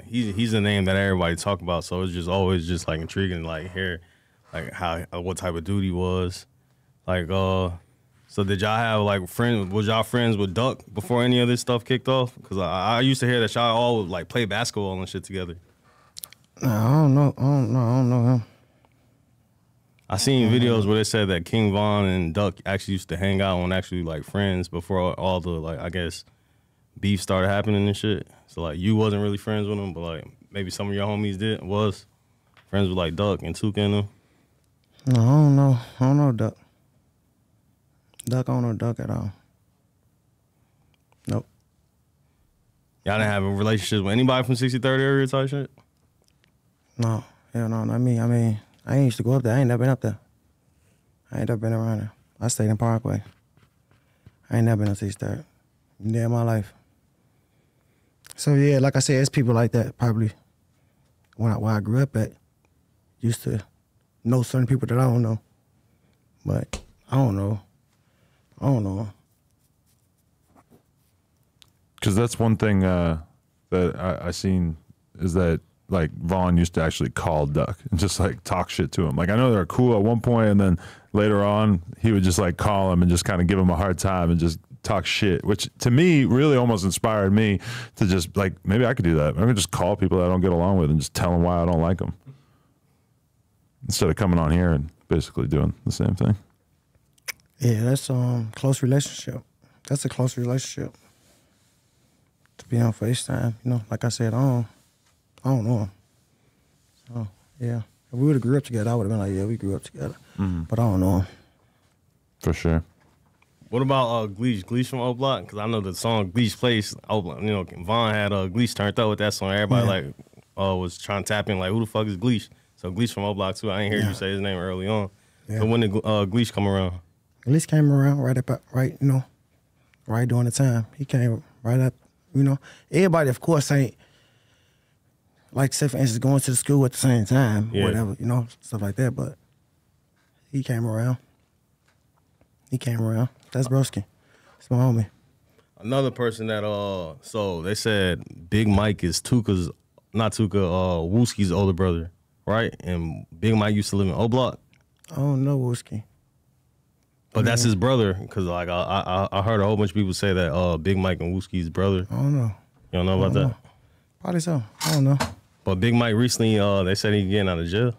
he's a name that everybody talk about, so it's just always just like intriguing, like hear, like what type of dude he was, like, so did y'all have like friends? Was y'all friends with Durk before any of this stuff kicked off? Because I used to hear that y'all all would like play basketball and shit together. Nah, I don't know him. I seen videos where they said that King Von and Durk actually used to hang out and actually like friends before all the like I guess beef started happening and shit. So like you wasn't really friends with them, but like maybe some of your homies was friends with like Durk and Tuka and them. No, I don't know Durk. I don't know Durk at all. Nope. Y'all didn't have a relationship with anybody from 63rd area type shit? No, hell no, not me. I mean, I ain't used to go up there. I ain't never been up there. I ain't never been around there. I stayed in Parkway. I ain't never been on 63rd. Day in my life. So yeah, like I said, it's people like that probably where I grew up at, used to know certain people that I don't know. But I don't know. Because that's one thing that I seen is that like Vaughn used to actually call Duck and just like talk shit to him. Like I know they were cool at one point, and then later on he would just like call him and just kind of give him a hard time and just talk shit, which to me really almost inspired me to just like maybe I could do that. I could just call people that I don't get along with and just tell them why I don't like them instead of coming on here and basically doing the same thing. Yeah, that's close relationship. That's a close relationship. To be on FaceTime, you know, like I said, I don't know him. So yeah, if we would have grew up together, I would have been like, yeah, we grew up together. But I don't know him. For sure. What about Gleesh from O Block? Because I know the song Gleesh plays O Block. You know, Vaughn had Gleesh turned up with that song. Everybody like was trying to tap in like, who the fuck is Gleesh? So Gleesh from O Block too. I ain't hear you say his name early on. Yeah. So when did Gleesh come around? Gleesh came around right during the time. He came right up, you know. Everybody, of course, ain't, like, say, for instance, going to the school at the same time, whatever, you know, stuff like that. But he came around. That's Broski. That's my homie. Another person that, so they said Big Mike is Wooski's older brother, right? And Big Mike used to live in O Block. I don't know Wooski. But that's his brother, because like I heard a whole bunch of people say that Big Mike and Wooski's brother. I don't know. You don't know about that? Probably so. I don't know. But Big Mike recently, they said he's getting out of jail.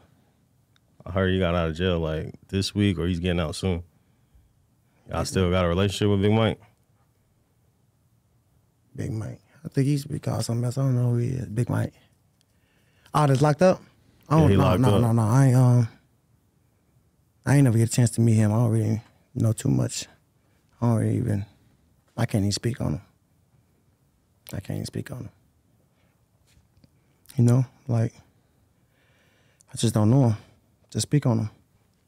I heard he got out of jail like this week, or he's getting out soon. I still got a relationship with Big Mike. Big Mike. I think he used to be called something else. I don't know who he is. Big Mike. Oh, that's locked up? Oh, he no. I ain't never get a chance to meet him. I don't really know too much. I can't even speak on him. You know, like, I just don't know him. Just speak on him.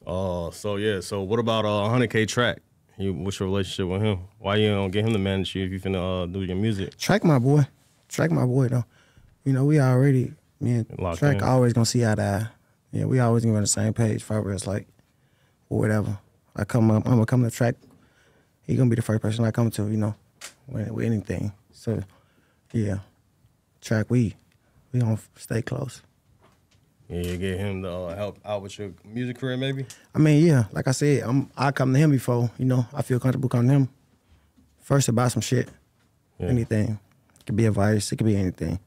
Oh, so yeah. So what about 100K Track? What's your relationship with him? Why you don't get him to manage you if you finna do your music? Track my boy though. You know, we already, me and Locked Track in. always gonna see eye to eye. Yeah, we always gonna be on the same page. Forever, it's like, or whatever. I'm gonna come to Track. He gonna be the first person I come to, you know, with anything. So, yeah, Track, we gonna stay close. Yeah, you get him to help out with your music career, maybe? I mean, yeah, like I said, I come to him before, you know, I feel comfortable coming to him first about some shit, anything. It could be advice, it could be anything.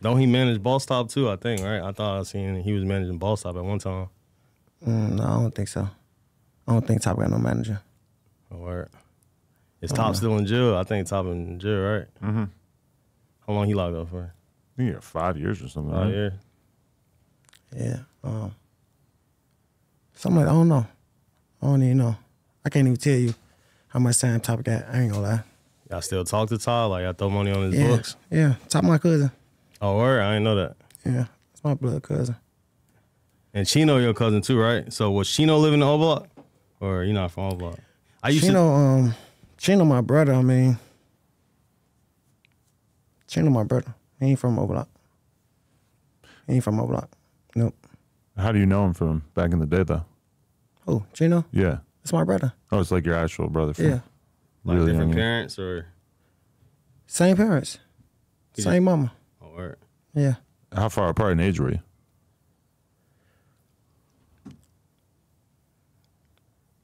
Don't he manage Ball Stop too, I think, right? I thought I seen he was managing Ball Stop at one time. No, I don't think so. I don't think Top got no manager. Oh, word. Is Top still in jail? I think Top in jail, right? Mm-hmm. How long he locked up for? I think you're 5 years or something. Oh, Right? yeah. Yeah. Something like, I don't know. I don't even know. I can't even tell you how much time Top got. I ain't gonna lie. Y'all still talk to Todd? Like, I throw money on his books? Yeah. Top my cousin. Oh, word? I didn't know that. Yeah. It's my blood cousin. And Chino your cousin too, right? So was Chino living in O Block? Or you not from O Block? Chino my brother, I mean. Chino my brother. He ain't from O Block. Nope. How do you know him from back in the day, though? Who? Chino? Yeah. It's my brother. Oh, it's like your actual brother. From Yeah. Like really different young. parents or? Same parents. Same mama. Oh, word. Yeah. How far apart in age were you?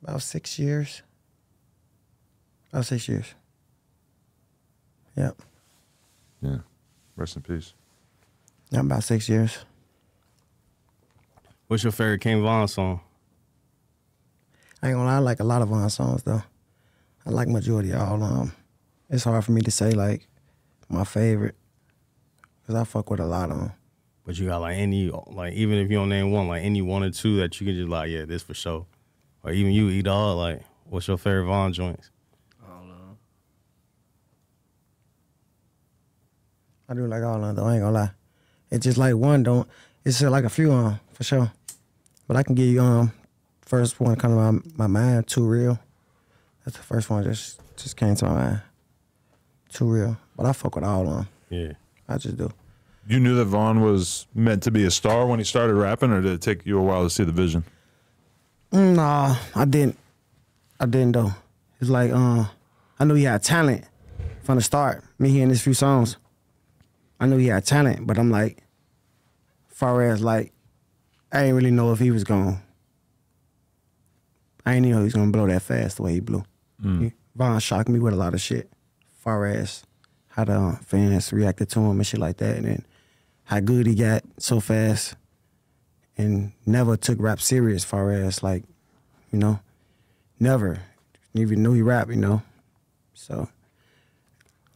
About 6 years. Yep. Yeah. Rest in peace. Yeah, about 6 years. What's your favorite King Von song? I ain't gonna lie, I like a lot of Von songs though. I like majority of all of them. It's hard for me to say like my favorite, cause I fuck with a lot of them. But you got like any, like even if you don't name one, like any one or two that you can just like, yeah, this for sure. Or even you, E-Dog, like, what's your favorite Von joints? I do like all of them though, I ain't gonna lie. It's just like one don't, it's just like a few of them, for sure. But I can give you first one come to my mind, Too Real. That's the first one just came to my mind. Too Real. But I fuck with all of them. Yeah. I just do. You knew that Vaughn was meant to be a star when he started rapping, or did it take you a while to see the vision? Nah, I didn't. I didn't though. It's like I knew he had talent from the start. Me hearing his few songs, I knew he had talent, but I'm like, far as like, I didn't really know if he was I didn't know he was gonna blow that fast the way he blew. Vaughn shocked me with a lot of shit, far as how the fans reacted to him and shit like that, and then how good he got so fast, and never took rap serious, far as like, you know, never even knew he rap, you know. So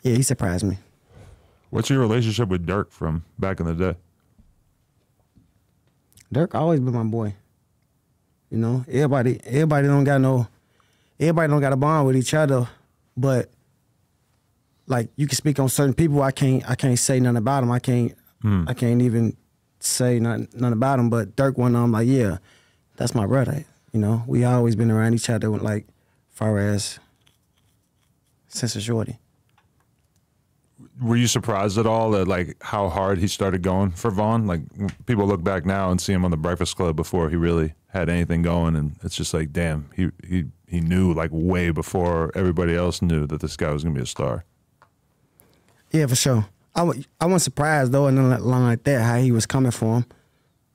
yeah, he surprised me. What's your relationship with Durk from back in the day? Durk always been my boy. You know, everybody don't got a bond with each other, but like you can speak on certain people. I can't say nothing about them. I can't even say nothing about them. But Durk, one of them, like, yeah, that's my brother. You know, we always been around each other, like, far as since a shorty. Were you surprised at all at like how hard he started going for Vaughn? Like people look back now and see him on the Breakfast Club before he really had anything going, and it's just like, damn, he knew like way before everybody else knew that this guy was gonna be a star. Yeah, for sure. I wasn't surprised though, and along like that, how he was coming for him.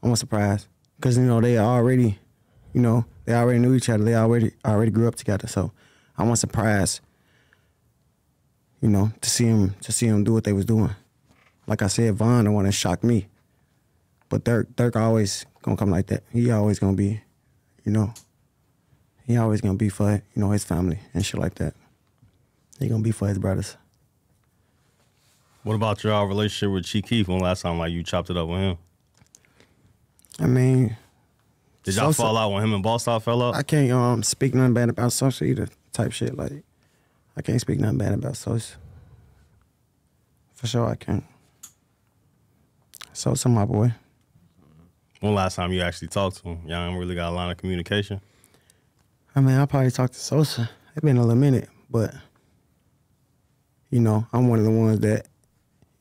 I wasn't surprised because you know they already knew each other. They already grew up together, so I wasn't surprised. You know, to see him do what they was doing. Like I said, Vaughn the one that shocked me. But Durk always gonna come like that. He always gonna be, you know, he always gonna be for, you know, his family and shit like that. He gonna be for his brothers. What about your relationship with Chief Keef? When last time like you chopped it up with him? I mean, did y'all fall out when him and Ballstar fell out? I can't speak nothing bad about Sosa either. Type shit like. I can't speak nothing bad about Sosa. For sure I can't. Sosa my boy. When last time you actually talked to him? Y'all ain't really got a line of communication? I mean, I probably talked to Sosa. It's been a little minute, but, you know, I'm one of the ones that,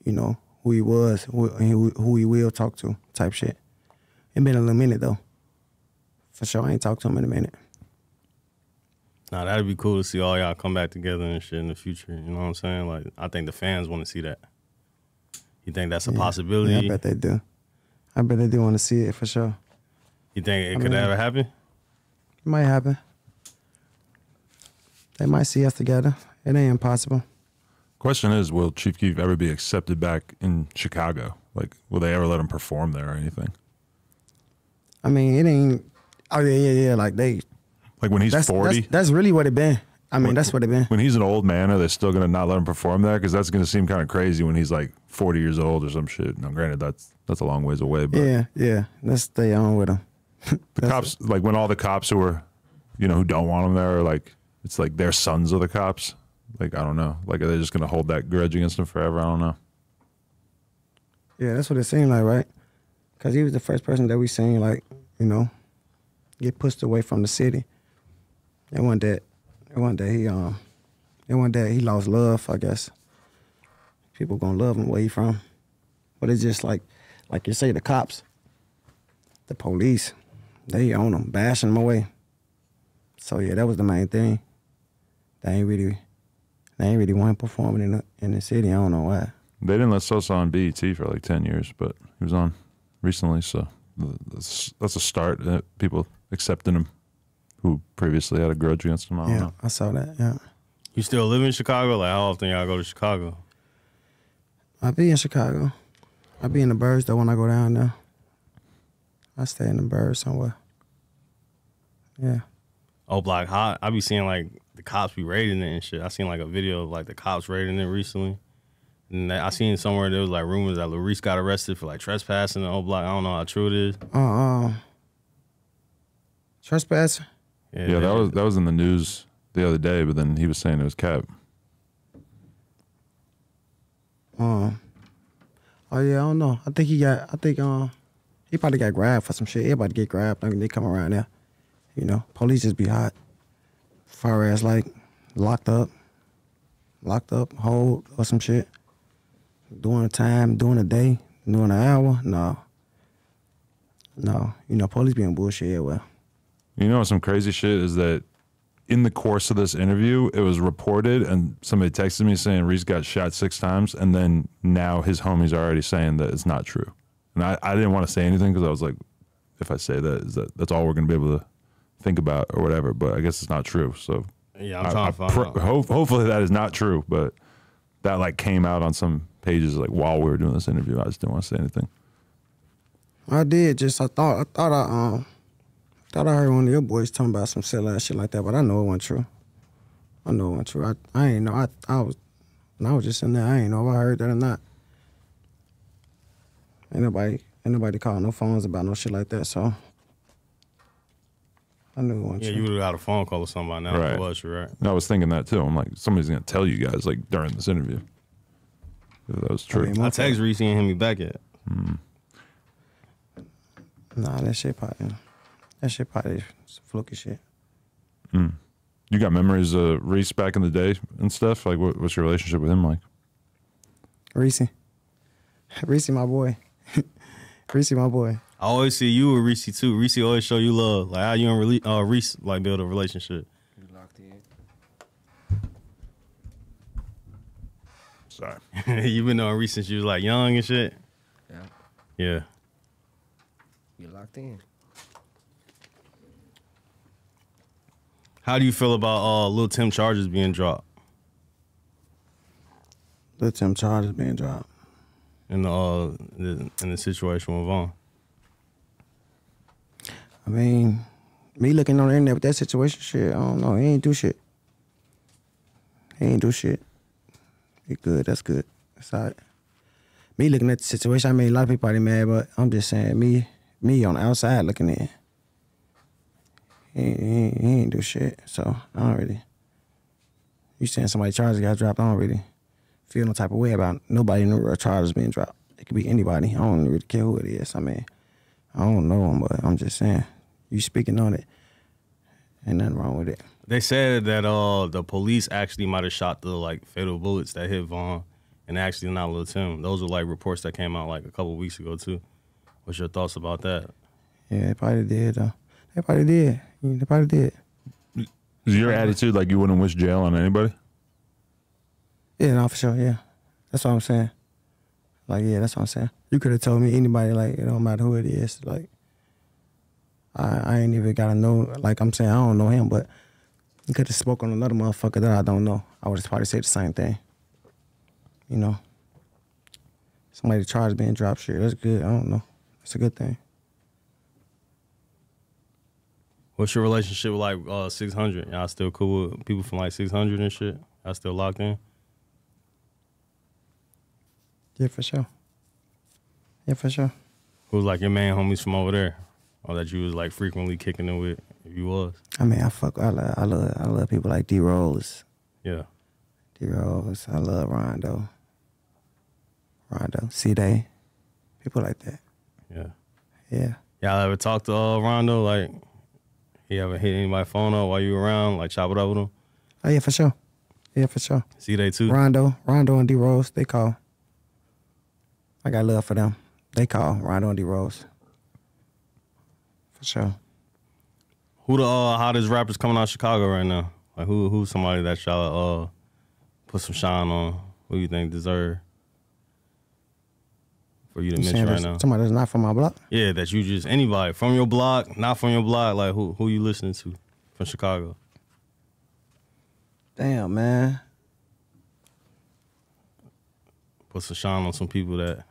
you know, who he was, who he will talk to type shit. It been a little minute, though. For sure, I ain't talked to him in a minute. Nah, that'd be cool to see all y'all come back together and shit in the future. You know what I'm saying? Like, I think the fans want to see that. You think that's a possibility? Yeah, I bet they do. I bet they do want to see it for sure. You think it could ever happen? It might happen. They might see us together. It ain't impossible. Question is, will Chief Keef ever be accepted back in Chicago? Like, will they ever let him perform there or anything? I mean, it ain't. Oh yeah. Like they. Like when he's 40? That's really what it been. I mean, that's what it been. When he's an old man, are they still going to not let him perform there? Because that's going to seem kind of crazy when he's like 40 years old or some shit. Now, granted, that's a long ways away. But yeah. Let's stay on with him. The cops, like when all the cops who are, you know, who don't want him there, are like, it's like their sons are the cops. Like, I don't know. Like, are they just going to hold that grudge against him forever? I don't know. Yeah, that's what it seemed like, right? Because he was the first person that we seen, like, you know, get pushed away from the city. And one day he lost love, I guess. People gonna love him where he from. But it's just like you say, the cops, the police, they own him, bashing him away. So yeah, that was the main thing. They ain't really want him performing in the city. I don't know why. They didn't let Sosa on BET for like 10 years, but he was on recently, so that's a start. People accepting him who previously had a grudge against him. I don't know. I saw that, yeah. You still live in Chicago? Like, how often y'all go to Chicago? I be in Chicago. I be in the Burbs, though, when I go down there. I stay in the Burbs somewhere. Yeah. Oh, Block Hot. I be seeing, like, the cops be raiding it and shit. I seen, like, a video of, like, the cops raiding it recently. And I seen somewhere there was, like, rumors that Larice got arrested for, like, trespassing in the Block. I don't know how true it is. Trespassing? Yeah, that was in the news the other day, but then he was saying it was cap. Oh yeah, I don't know. I think he probably got grabbed for some shit. Everybody get grabbed. They come around there. You know, police just be hot. Far as like locked up, hold or some shit. During the time, during the day, During an hour? No. No. You know, police being bullshit, well. You know some crazy shit is that in the course of this interview, it was reported and somebody texted me saying Reese got shot 6 times, and then now his homies are already saying that it's not true. And I didn't want to say anything because I was like, if I say that, that's all we're going to be able to think about or whatever, but I guess it's not true. So yeah, I'm trying to find out. Hopefully that is not true, but that like came out on some pages like while we were doing this interview. I just didn't want to say anything. I did. I thought I heard one of your boys talking about some silly ass shit like that, but I know it wasn't true. I know it wasn't true. I ain't know. I was just in there. I ain't know if I heard that or not. Ain't nobody calling no phones about no shit like that. So I knew it wasn't true. Yeah, you would have got a phone call or something by now. Right. It was you, right? I was thinking that too. I'm like, somebody's gonna tell you guys like during this interview if that was true. I text Reese and hit me back yet. Nah, that shit probably some fluky shit. You got memories of Reese back in the day and stuff? Like, what's your relationship with him like? Reese, my boy. Reese, my boy. I always see you with Reese too. Reese always show you love. Like how you and Reese like build a relationship. You locked in. Sorry. You been knowing Reese since you was like young and shit. Yeah. Yeah. You locked in. How do you feel about Lil Tim charges being dropped Lil Tim charges being dropped. in the situation with Vaughn? I mean, me looking on the internet with that situation, shit, I don't know. He ain't do shit. He good. That's good. That's all right. Me looking at the situation, I mean, a lot of people probably mad, but I'm just saying, me on the outside looking in. He ain't do shit, so I don't really. You saying somebody charges got dropped, I don't really feel no type of way about nobody in the real charges being dropped. It could be anybody. I don't really care who it is. I mean, I don't know him, but I'm just saying, you speaking on it, ain't nothing wrong with it. They said that the police actually might have shot the like fatal bullets that hit Vaughn, and actually not Lil Tim. Those were like reports that came out like a couple weeks ago too. What's your thoughts about that? Yeah, they probably did, though. They probably did. Yeah, they probably did. Is your attitude like you wouldn't wish jail on anybody? Yeah, no, for sure, yeah. That's what I'm saying. Like, yeah, that's what I'm saying. You could have told me anybody, like, it don't matter who it is. Like, I ain't even got to know. Like I'm saying, I don't know him, but you could have spoken on another motherfucker that I don't know. I would have probably said the same thing. You know? Somebody charged being dropped, shit, that's good. I don't know. It's a good thing. What's your relationship with like 600? Y'all still cool with people from like 600 and shit? Y'all still locked in? Yeah, for sure. Yeah, for sure. Who's like your main homies from over there? Or that you was like frequently kicking it with, if you was? I mean, I love people like D-Rose. Yeah. D-Rose. I love Rondo, C-Day. People like that. Yeah. Yeah. Y'all ever talk to Rondo? Like, he ever hit anybody's phone up while you were around? Like, chop it up with him? Oh, yeah, for sure. Yeah, for sure. C-Day too? Rondo and D-Rose, they call. I got love for them. They call Rondo and D-Rose. For sure. Who the hottest rappers coming out of Chicago right now? Like, who's somebody that y'all put some shine on? Who you think deserve for you to mention right now? Somebody that's not from my block? Yeah, that you just, anybody from your block, not from your block, like who you listening to from Chicago? Damn, man. Put some shine on some people that.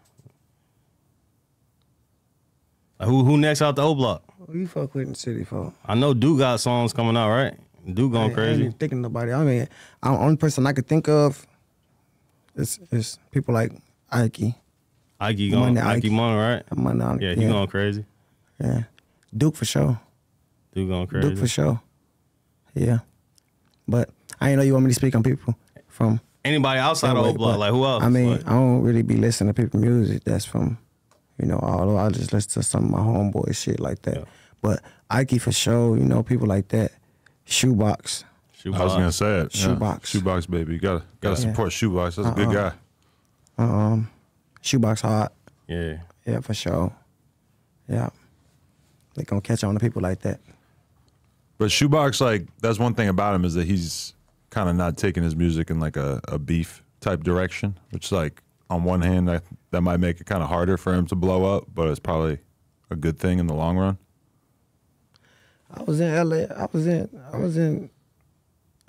Like who next out the O block? Who you fuck with in the city for? I know Duke got songs coming out, right? Duke going I crazy. ain't even thinking of nobody. I mean, the only person I could think of is people like Ike. Ike Money, right? Money, yeah, he going crazy. Yeah. Duke for sure. Duke going crazy. Duke for sure. Yeah. But I ain't know you want me to speak on people from anybody outside of O block, like who else? I mean, like, I don't really be listening to people music that's from, although I just listen to some of my homeboy shit like that. Yeah. But Ike for sure, people like that. Shoebox. I was gonna say it. Shoebox. Yeah. Shoebox, baby. You gotta support Shoebox. That's a good guy. Shoebox hard. Yeah. Yeah, for sure. Yeah. They gonna catch on to people like that. But Shoebox, like, that's one thing about him is that he's kind of not taking his music in like a beef type direction, which, like, on one hand, that might make it kind of harder for him to blow up, but it's probably a good thing in the long run. I was in LA. I was in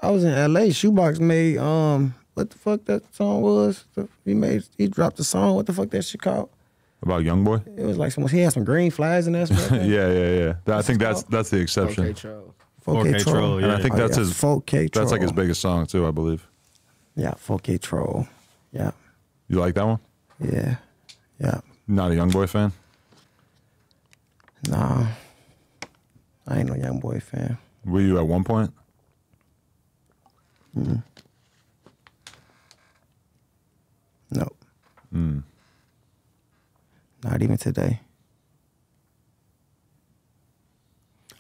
LA. Shoebox made what the fuck that song was? He dropped the song. What the fuck that shit called? About Youngboy? It was like he had some green flags in that. Yeah. I think that's the exception. 4K Troll. 4K Troll. Yeah. And I think that's his 4K Troll. That's like his biggest song too, I believe. Yeah, 4K Troll. Yeah. You like that one? Yeah. Yeah. Not a Youngboy fan? Nah. I ain't no Youngboy fan. Were you at one point? No. Not even today.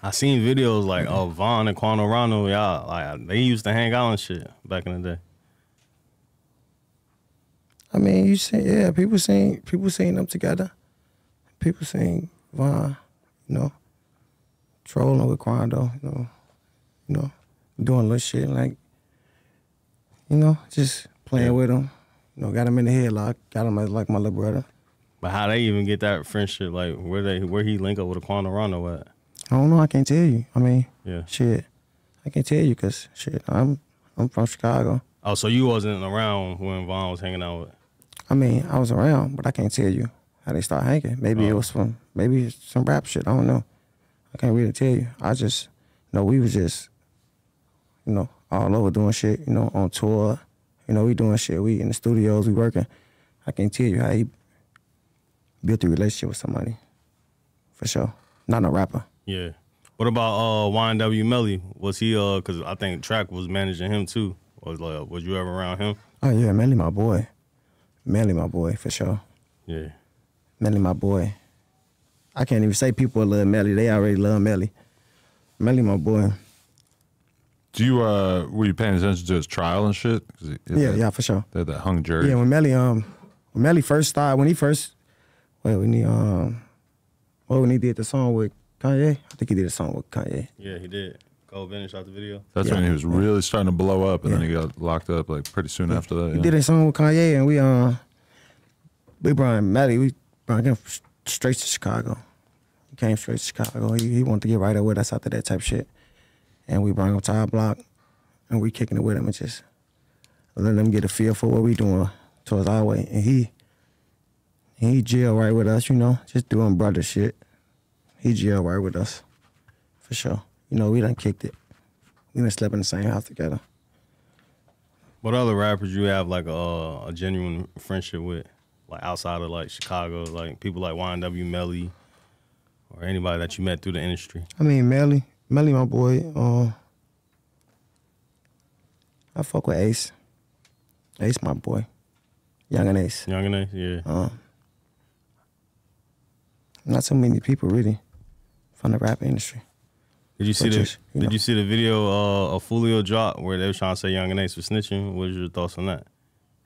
I seen videos like Vaughn and Quano Rondo, y'all, like they used to hang out and shit back in the day. I mean, you see, yeah, people seen them together. People seen Vaughn, trolling with Quando, doing little shit like, just playing with him. Got him in the headlock, got him as like my little brother. But how they even get that friendship? Like where he link up with a Quano Rondo at? I don't know. I can't tell you. I mean, Yeah. shit, I can't tell you because shit, I'm from Chicago. Oh, so you wasn't around when Vaughn was hanging out with? I mean, I was around, but I can't tell you how they start hanging. Maybe it was maybe it's some rap shit. I don't know. I can't really tell you. I just know we was just, all over doing shit, on tour. We doing shit. We in the studios, we working. I can't tell you how he built a relationship with somebody. For sure. Not no rapper. Yeah. What about YNW Melly? Was he because I think Track was managing him too. Was you ever around him? Oh yeah, Melly my boy. Melly my boy, for sure. Yeah. Melly my boy. I can't even say people love Melly. They already love Melly. Melly my boy. Do you were you paying attention to his trial and shit? Yeah, for sure. That hung jury. Yeah, when Melly first started, when he did the song with Kanye, I think he did a song with Kanye. Yeah, he did. Cole Bennett shot the video. That's when he was really starting to blow up, and then he got locked up like pretty soon after that. He did a song with Kanye, and we brought Melly, we brought him straight to Chicago. He came straight to Chicago. He wanted to get right up with us after that type of shit. And we brought him to our block, and we kicking it with him and just letting them get a feel for what we doing towards our way. And he jail right with us, just doing brother shit. He jail right with us, for sure. We done kicked it. We done slept in the same house together. What other rappers you have like a genuine friendship with, like outside of like Chicago, like people like YNW Melly, or anybody that you met through the industry? I mean, Melly my boy. I fuck with Ace. Ace my boy. Young and Ace. Young and Ace, yeah. Not so many people really from the rap industry. Did you see Did you see the video of Fulio drop where they were trying to say Young and Ace was snitching? What was your thoughts on that?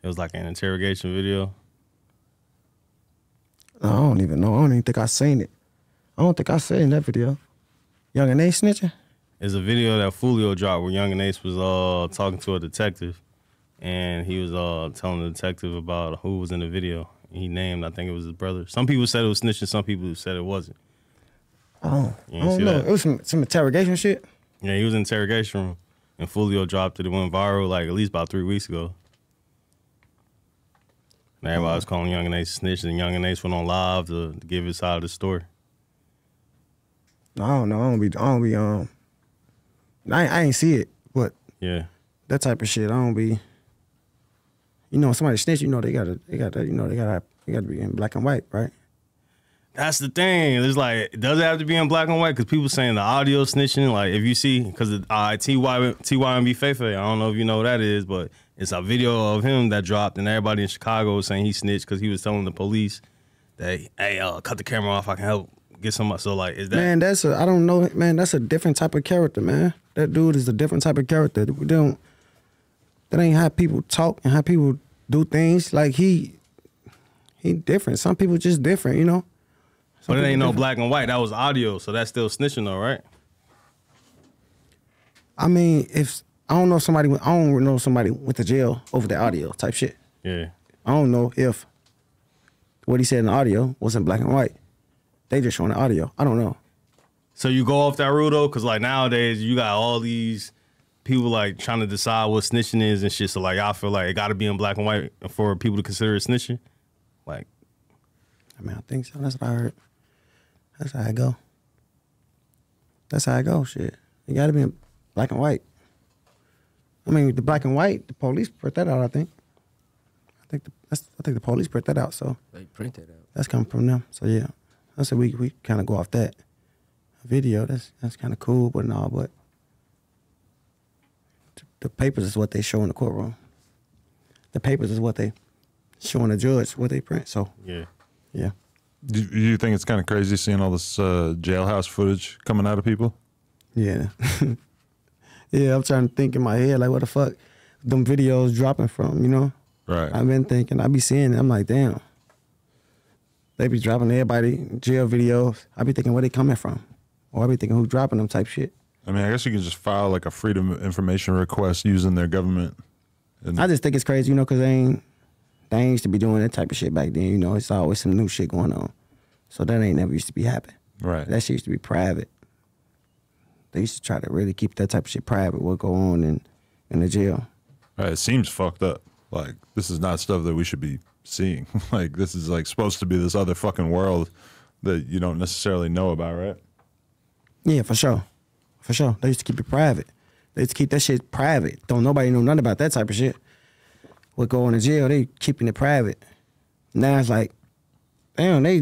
It was like an interrogation video. I don't even know. I don't even think I seen it. I don't think I seen that video. Young and Ace snitching? There's a video that Fulio dropped where Young and Ace was talking to a detective, and he was telling the detective about who was in the video. He named, I think it was his brother. Some people said it was snitching. Some people said it wasn't. Oh, I don't know. It was some interrogation shit? Yeah, he was in interrogation room, and Fulio dropped it. It went viral like at least about 3 weeks ago. And everybody was calling Young and Ace snitch, and Young and Ace went on live to give his side of the story. I don't know. I ain't see it, but yeah, that type of shit, I don't be. Somebody snitch, they gotta be in black and white, right? That's the thing. It's like, does it have to be in black and white? Because people saying the audio snitching, like if you see, because TYMB Fefe, I don't know if you know what that is, but it's a video of him that dropped, and everybody in Chicago was saying he snitched because he was telling the police that, hey, cut the camera off, I can help get somebody. So like, is that? Man, I don't know, man, that's a different type of character, man. That dude is a different type of character. That ain't how people talk and how people do things. Like he he different. Some people just different, you know. But it ain't no different. black and white. That was audio, so that's still snitching though, right? I mean, if I don't know somebody went to jail over the audio type shit. Yeah. I don't know if what he said in the audio wasn't black and white. They just showing the audio. I don't know. So you go off that rule though, because like nowadays you got all these people like trying to decide what snitching is and shit. So like y'all feel like it got to be in black and white for people to consider it snitching. Like, I mean, I think so. That's what I heard. That's how I go. That's how I go. Shit, it got to be in black and white. I mean, the black and white, the police put that out. I think the police put that out. So They print that out. that's coming from them. So yeah, I said we kind of go off that video. That's kind of cool, but no, but the papers is what they show in the courtroom. The papers is what they showing the judge what they print. So yeah. yeah. Do you think it's kind of crazy seeing all this jailhouse footage coming out of people? Yeah. Yeah, I'm trying to think in my head, like, what the fuck them videos dropping from, you know? Right. I've been thinking, I be seeing it, I'm like, damn. They be dropping everybody jail videos. I be thinking where they coming from. Or I be thinking who dropping them type shit. I mean, I guess you can just file like a freedom of information request using their government. And I just think it's crazy, you know, because they used to be doing that type of shit back then, you know? It's always some new shit going on. So that ain't never used to be happening. right. That shit used to be private. They used to try to really keep that type of shit private, what go on in the jail. Right. It seems fucked up. Like, this is not stuff that we should be seeing. Like, this is like supposed to be this other fucking world that you don't necessarily know about, right? Yeah, for sure. For sure. They used to keep it private. They used to keep that shit private. Don't nobody know nothing about that type of shit. What go on in jail, they keeping it private. Now it's like, damn, they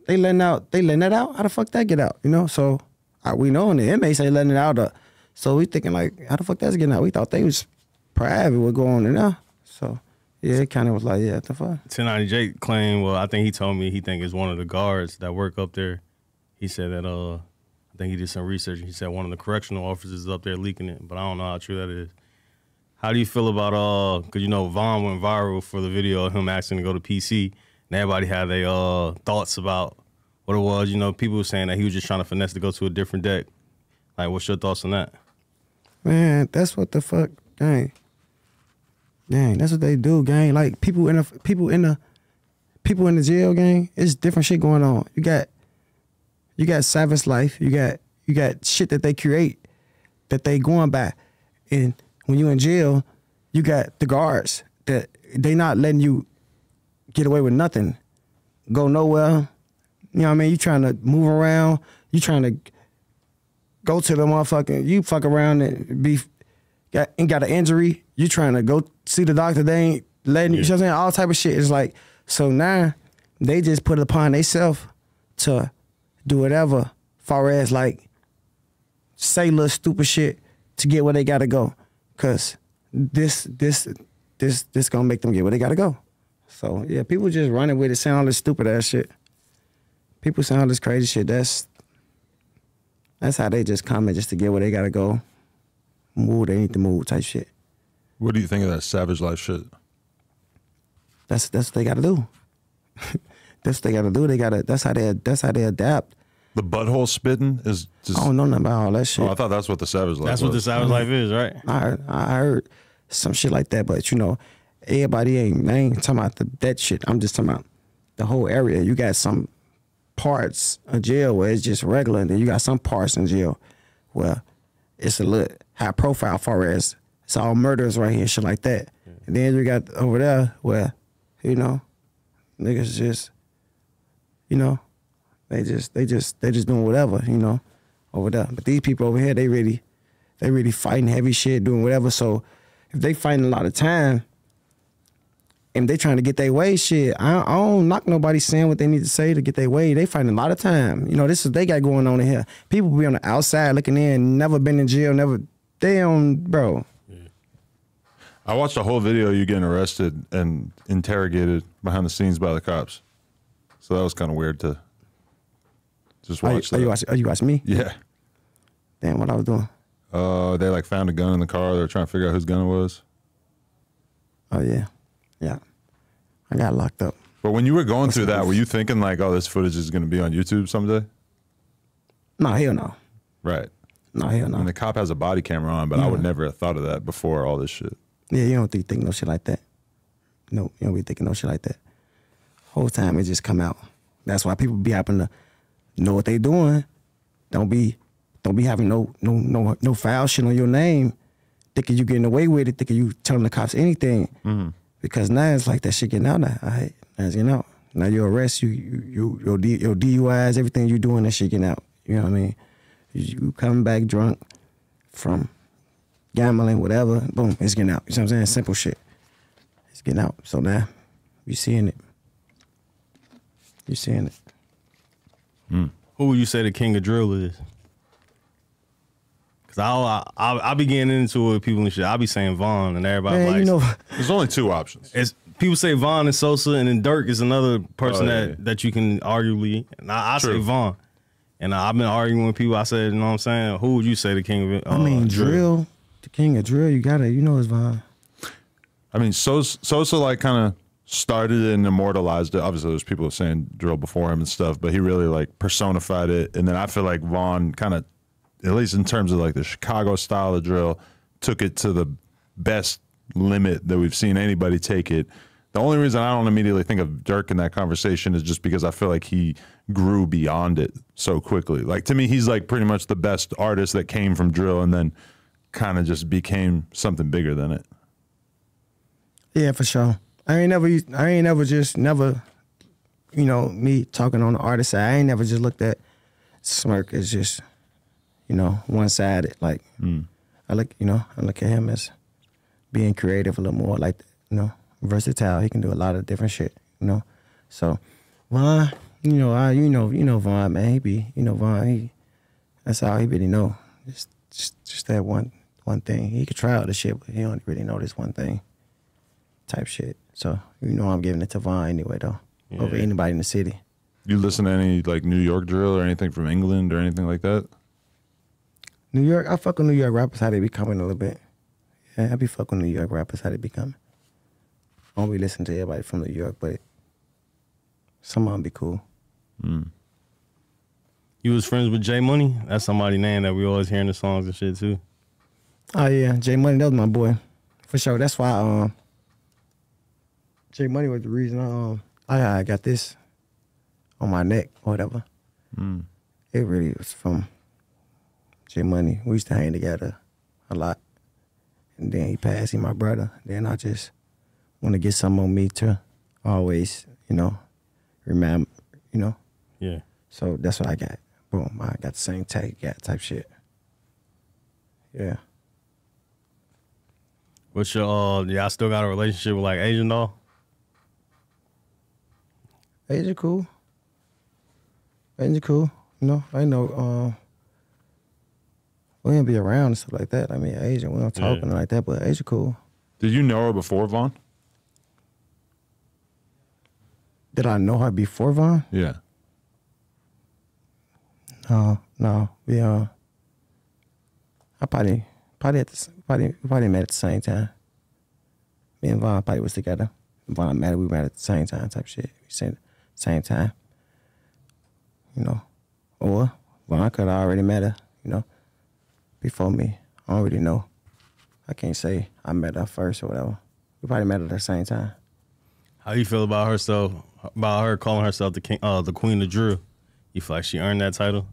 letting that out? How the fuck that get out? You know? So we know the inmates ain't letting it out. So we thinking like, how the fuck that's getting out? We thought they was private what go on in there. So yeah, it kind of was like, yeah, what the fuck? 1090 Jake claimed, well, I think he told me he think it's one of the guards that work up there. He said that I think he did some research. He said one of the correctional officers is up there leaking it, but I don't know how true that is. How do you feel about because you know Vaughn went viral for the video of him asking to go to PC, and everybody had their thoughts about what it was. You know, people were saying that he was just trying to finesse to go to a different deck. Like, what's your thoughts on that? Man, that's what the fuck, gang. Gang, that's what they do, gang. Like people in the jail, gang. It's different shit going on. You got savage life. You got shit that they create that they going by, and when you in jail, you got the guards that they not letting you get away with nothing, go nowhere. You know what I mean? You trying to move around. You trying to go to the motherfucking, you fuck around and got an injury. You trying to go see the doctor. They ain't letting you, you know what I'm saying? All type of shit. It's like, so now they just put it upon themselves to do whatever, far as like say little stupid shit to get where they gotta go. Cause this gonna make them get where they gotta go. So yeah, people just running with it, saying all this stupid ass shit. People saying all this crazy shit. That's how they just comment just to get where they gotta go. Move, they need to move type shit. What do you think of that savage life shit? That's what they gotta do. That's what they gotta do. That's how they adapt. The butthole spitting is just. I don't know nothing about all that shit. Oh, I thought that's what the savage life That's was. what the savage life is, right? I heard some shit like that, but you know, everybody ain't talking about that shit. I'm just talking about the whole area. You got some parts of jail where it's just regular, and then you got some parts in jail where it's a little high profile, far as it's all murders right here, shit like that. Yeah. And then you got over there where, you know, niggas just, you know, they just doing whatever, you know, over there. But these people over here, they really fighting heavy shit, doing whatever. So if they fighting a lot of time and they trying to get their way, shit, I don't knock nobody saying what they need to say to get their way. They fighting a lot of time. You know, this is they got going on in here. People be on the outside looking in, never been in jail, bro. Yeah. I watched the whole video of you getting arrested and interrogated behind the scenes by the cops. So that was kind of weird to just watch that. Are you watching me? Yeah. Damn, what I was doing? They like found a gun in the car. They were trying to figure out whose gun it was. Oh yeah, yeah. I got locked up. But when you were going through that, were you thinking like, oh, this footage is going to be on YouTube someday? No, hell no. Right. No, hell no. And the cop has a body camera on, but I would never have thought of that before all this shit. Yeah, you don't think no shit like that. No, you don't be thinking no shit like that. Whole time it just come out. That's why people be happen to know what they doing. Don't be having no foul shit on your name, thinking you getting away with it, thinking you telling the cops anything. Mm-hmm. Because now it's like that shit getting out now. All right, now getting out. Now your arrest, your DUIs, everything you doing, that shit getting out. You know what I mean? You coming back drunk from gambling, whatever, boom, it's getting out. You know what I'm saying? Simple shit. It's getting out. So now you seeing it. You seeing it. Who would you say the king of drill is? Cause I be getting into it with people and shit. I be saying Vaughn, and everybody Man, like, you know, There's only two options. it's people say Vaughn and Sosa, and then Durk is another person that you can arguably. And I say Vaughn, and I've been arguing with people. I said, you know what I'm saying? Who would you say the king of? I mean, drill, the king of drill. You know it's Vaughn. I mean, Sosa like kind of started it and immortalized it. Obviously, there's people saying drill before him and stuff, but he really like personified it. And then I feel like Vaughn kind of, at least in terms of like the Chicago style of drill, took it to the best limit that we've seen anybody take it. The only reason I don't immediately think of Durk in that conversation is just because I feel like he grew beyond it so quickly. Like to me, he's like pretty much the best artist that came from drill and then kind of just became something bigger than it. Yeah, for sure. I ain't never, you know, me talking on the artist side, I ain't never just looked at Smirk as just, you know, one-sided. Like, I look at him as being creative a little more, like, you know, versatile. He can do a lot of different shit, you know. So, Vaughn, you know Vaughn, man. Vaughn, that's all he really know. Just that one thing. He could try out the shit, but he don't really know this one thing type shit. So, you know I'm giving it to Vaughn anyway, though, over anybody in the city. You listen to any, like, New York drill or anything from England or anything like that? New York, I fuck with New York rappers, how they be coming a little bit. Yeah, I be fucking with New York rappers, how they be coming. I don't be listening to everybody from New York, but some of them be cool. You was friends with J Money? That's somebody's name that we always hear in the songs and shit, too. Oh, yeah, J Money, that was my boy. For sure, that's why J Money was the reason I got this on my neck or whatever. It really was from J Money. We used to hang together a lot. And then he passed, he my brother. Then I just want to get something on me to always, you know, remember, you know. Yeah. So that's what I got. Boom, I got the same tag, type shit. Yeah. What's your, y'all still got a relationship with, like, Asian doll? Asia cool. Asia cool. You know, I know we ain't be around and stuff like that. I mean, Asia, we don't talk like that, but Asia cool. Did you know her before Vaughn? Did I know her before Vaughn? Yeah. No. We I probably met at the same time. Me and Vaughn probably was together. Vaughn met, we met at the same time type shit. We said same time. You know. Or Vaughn could have already met her, you know, before me. I don't really know. I can't say I met her first or whatever. We probably met at the same time. How you feel about herself, about her calling herself the queen of drill? You feel like she earned that title?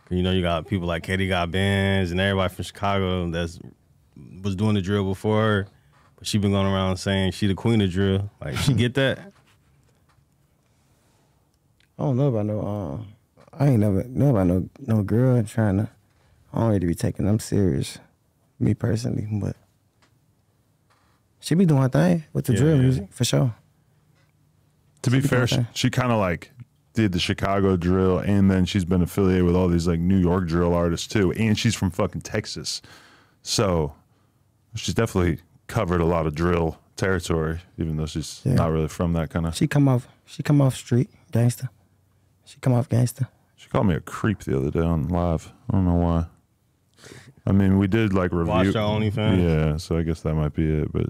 You know, you got people like Katie got Benz and everybody from Chicago that was doing the drill before her, but she been going around saying she the queen of drill. Like, she get that? I don't know about no. I ain't never know about no girl trying to. I don't really be taking them serious, me personally, but she be doing her thing with the drill music for sure. To be fair, she kind of like did the Chicago drill, and then she's been affiliated with all these like New York drill artists too, and she's from fucking Texas, so she's definitely covered a lot of drill territory, even though she's not really from that kind of. She come off street gangster. She come off gangster. She called me a creep the other day on live. I don't know why. I mean, we did like review. Watch your OnlyFans? Yeah, so I guess that might be it. But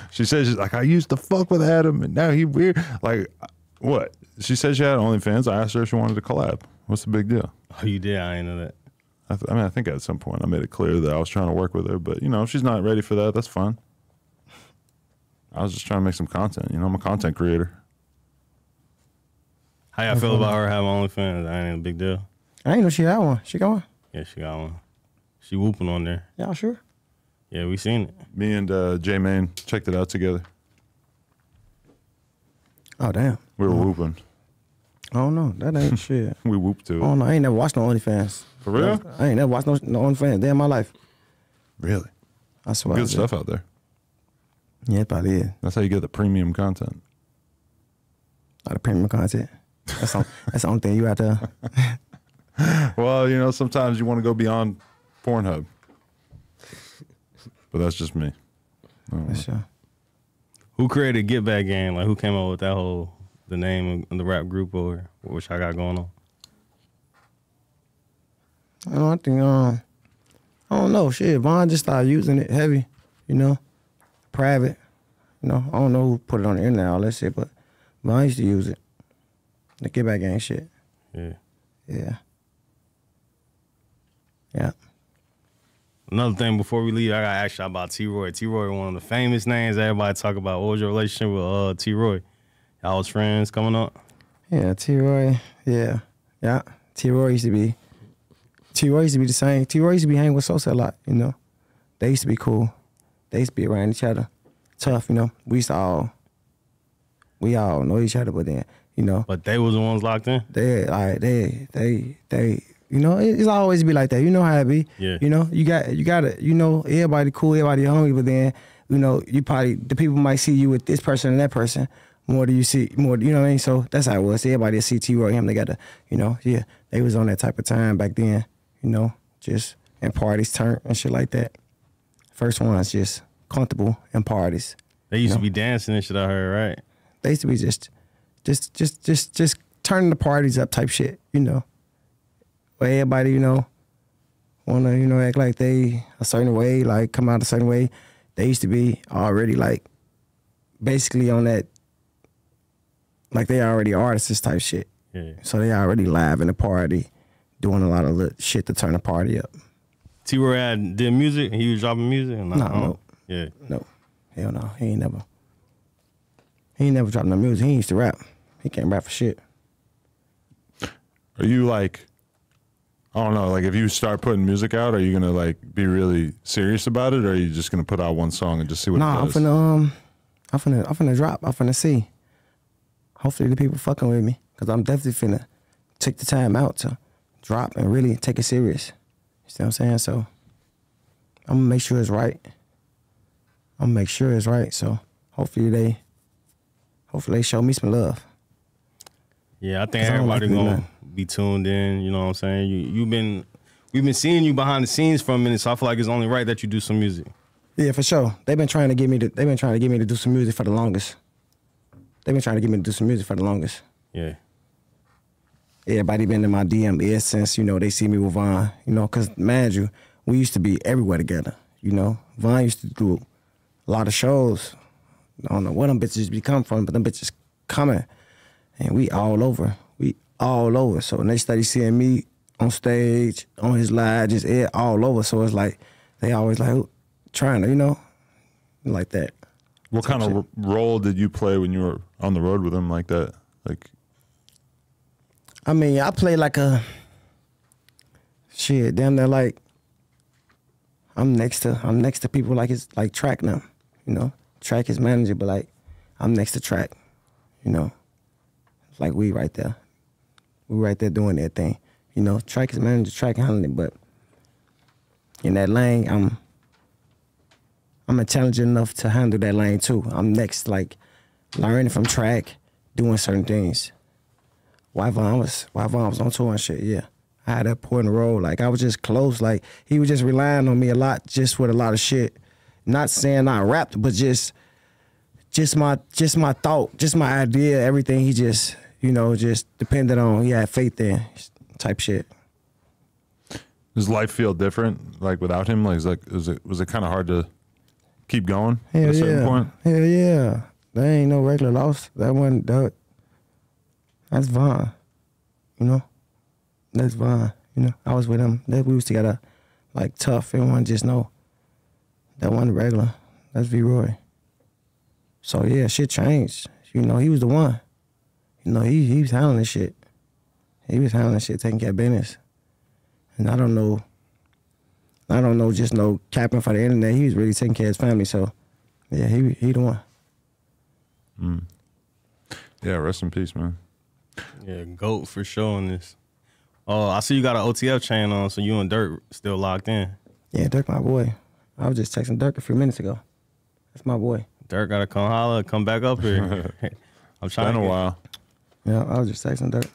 she says, she's like, I used to fuck with Adam and now he weird. Like, what? She said she had OnlyFans. I asked her if she wanted to collab. What's the big deal? Oh, you did? I didn't know that. I mean, I think at some point I made it clear that I was trying to work with her. But, you know, if she's not ready for that, that's fine. I was just trying to make some content. You know, I'm a content creator. How y'all feel about her having OnlyFans? That ain't a big deal. I ain't know she had one. She got one? Yeah, she got one. She whooping on there. Y'all sure? Yeah, we seen it. Me and J-Main checked it out together. Oh, damn. We were whooping. I don't know. That ain't shit. We whooped to I it. don't know. I ain't never watched no OnlyFans. For real? I ain't never watched no OnlyFans day in my life. Really? I swear. Good stuff out there. Yeah, it probably is. That's how you get the premium content. A lot of premium content. That's the only thing you out there. Well, you know, sometimes you want to go beyond Pornhub. But that's just me. For sure. Who created Get Back Game? Like, who came up with that the name of the rap group or what y'all got going on? I think, I don't know. Shit, Vaughn just started using it heavy, you know, private. You know, I don't know who put it on the internet, all that shit, but Vaughn used to use it. The Get Back Gang shit. Yeah. Yeah. Yeah. Another thing before we leave, I gotta ask y'all about T-Roy. T-Roy, one of the famous names everybody talk about. What was your relationship with T-Roy? Y'all was friends coming up? Yeah, T-Roy. Yeah. Yeah. T-Roy used to be the same. T-Roy used to be hanging with Sosa a lot, you know. They used to be cool. They used to be around each other. Tough, you know. We all know each other, but then, you know. But they was the ones locked in? They you know, it's always be like that. You know how it be. Yeah. You know, you gotta, you know, everybody cool, everybody homie, but then, you know, the people might see you with this person and that person more than you see, you know what I mean? So that's how it was. Everybody see T-Roy and him together, you know. Yeah, they was on that type of time back then, you know, just in parties turn and shit like that. First ones just comfortable in parties. They used to be dancing and shit, I heard, right? They used to be just turning the parties up type shit, you know. Where everybody, you know, wanna, you know, act like they a certain way, like come out a certain way. They used to be already like basically on that, like they already artists type shit. Yeah. So they already live in the party, doing a lot of little shit to turn the party up. T-Roy did music? He was dropping music? No. Yeah. No. Hell no. He ain't never dropped no music. He used to rap. He can't rap for shit. Are you like, I don't know, like if you start putting music out, are you gonna like be really serious about it, or are you just gonna put out one song and just see what it does? I'm finna drop. I'm finna see. Hopefully the people fucking with me, cause I'm definitely finna take the time out to drop and really take it serious. You see what I'm saying? So I'm gonna make sure it's right. So hopefully they show me some love. Yeah, I think 'Cause I don't everybody like gonna nothing. be tuned in, you know what I'm saying? We've been seeing you behind the scenes for a minute, so I feel like it's only right that you do some music. Yeah, for sure. They've been trying to get me to do some music for the longest. Yeah. Everybody been in my DM ever since, you know, they see me with Vaughn, you know, because, mind you, we used to be everywhere together, you know. Vaughn used to do a lot of shows. I don't know where them bitches be coming from, but them bitches coming. And we all over. So when they started seeing me on stage, on his live, just all over. So it's like, they always like, trying to, you know, like that. What kind of role did you play when you were on the road with him like that? Like, I mean, I play like a shit. Damn, they're like I'm next to people like it's like Track now, you know. Track is manager, but like I'm next to Track, you know. Like we right there doing that thing, you know. Track is manager, Track handling it, but in that lane, I'm intelligent enough to handle that lane too. I'm next, like learning from Track, doing certain things. Why Vaughn was on tour and shit, yeah. I had that important role. Like I was just close. Like he was just relying on me a lot, just with a lot of shit. Not saying I rapped, but just my thought, just my idea, everything he just, you know, just depended on, he had faith in type shit. Does life feel different, like without him? Like, was it kind of hard to keep going Hell at a certain point? Hell yeah. There ain't no regular loss. That wasn't that. That's Vaughn. You know? That's Vaughn. You know? I was with him. We was together like tough. Everyone just know. That wasn't regular. That's V-Roy. So yeah, shit changed. You know, he was the one. You know, he was handling shit. He was handling shit, taking care of business. And I don't know, just no capping for the internet. He was really taking care of his family. So yeah, he the one. Mm. Yeah, rest in peace, man. Yeah, GOAT for sure on this. Oh, I see you got an OTF chain on, so you and Durk still locked in. Yeah, Durk my boy. I was just texting Durk a few minutes ago. That's my boy. Durk gotta come holler, come back up here. I'm trying. Been a while. Yeah, I was just texting Durk.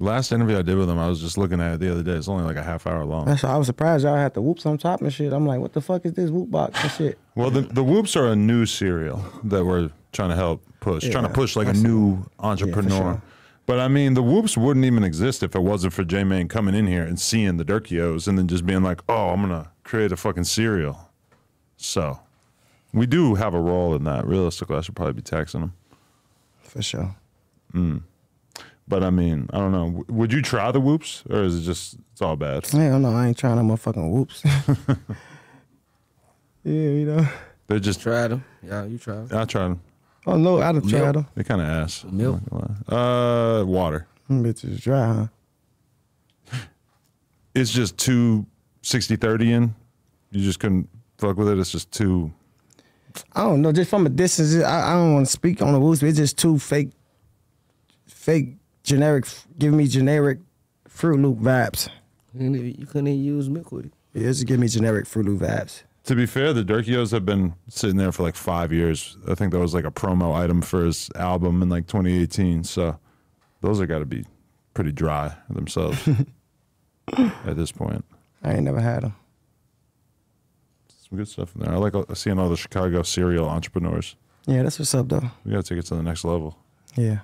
Last interview I did with him, I was just looking at it the other day. It's only like a half hour long. That's why I was surprised y'all had the whoops on top and shit. I'm like, what the fuck is this whoop box and shit? Well, the Whoops are a new cereal that we're trying to help push. Yeah, trying to push like a new entrepreneur. Yeah, for sure. But I mean, the Whoops wouldn't even exist if it wasn't for J-Man coming in here and seeing the Durkios and then just being like, oh, I'm going to create a fucking cereal. So we do have a role in that. Realistically, I should probably be taxing them. For sure. But I mean, I don't know. Would you try the Whoops, or is it just it's all bad? Hell no, I ain't trying no motherfucking whoops. Yeah, you know. They're just. Tried them. Yeah, you tried them. I tried them. Oh no, I'd have tried them. They kind of ass. Milk. I'm not gonna lie. Water. Them bitches dry, huh? It's just too 60-30 in. You just couldn't fuck with it. It's just too. I don't know. Just from a distance, I don't want to speak on the whoops, but it's just too fake, generic, giving me generic Fruit Loop vibes. You couldn't even use milk with it. Yeah, just give me generic Fruit Loop vibes. To be fair, the Durkios have been sitting there for like 5 years. I think that was like a promo item for his album in like 2018. So those are got to be pretty dry themselves at this point. I ain't never had them. Some good stuff in there. I like seeing all the Chicago cereal entrepreneurs. Yeah, that's what's up, though. We got to take it to the next level. Yeah.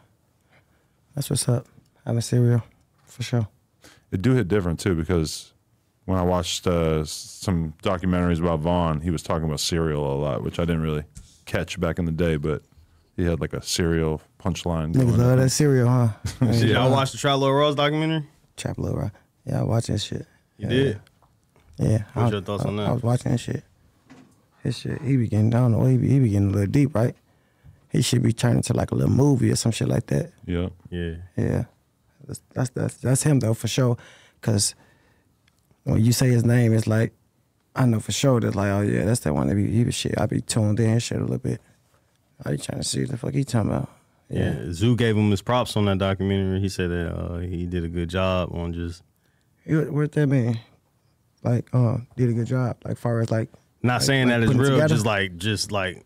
That's what's up. Having cereal, for sure. It do hit different, too, because when I watched some documentaries about Vaughn, he was talking about cereal a lot, which I didn't really catch back in the day, but he had like a cereal punchline. Niggas love that cereal, huh? Did I watch the Trap Lil Rose documentary? Trap Lil Rose. Yeah, I watched that shit. You did? Yeah. What's your thoughts on that? I was watching that shit. His shit, he be getting down the way. He be getting a little deep, right? He should be turning to like a little movie or some shit like that. Yeah. Yeah. Yeah. That's him, though, for sure. Because when you say his name, it's like, I know for sure that like, oh yeah, that's that one that he was shit. I be tuned in shit a little bit. I be trying to see what the fuck he talking about. Yeah. Zoo gave him his props on that documentary. He said that he did a good job on just. What that mean? Like, did a good job. Like, far as like. Not saying that it's putting it real, together? just like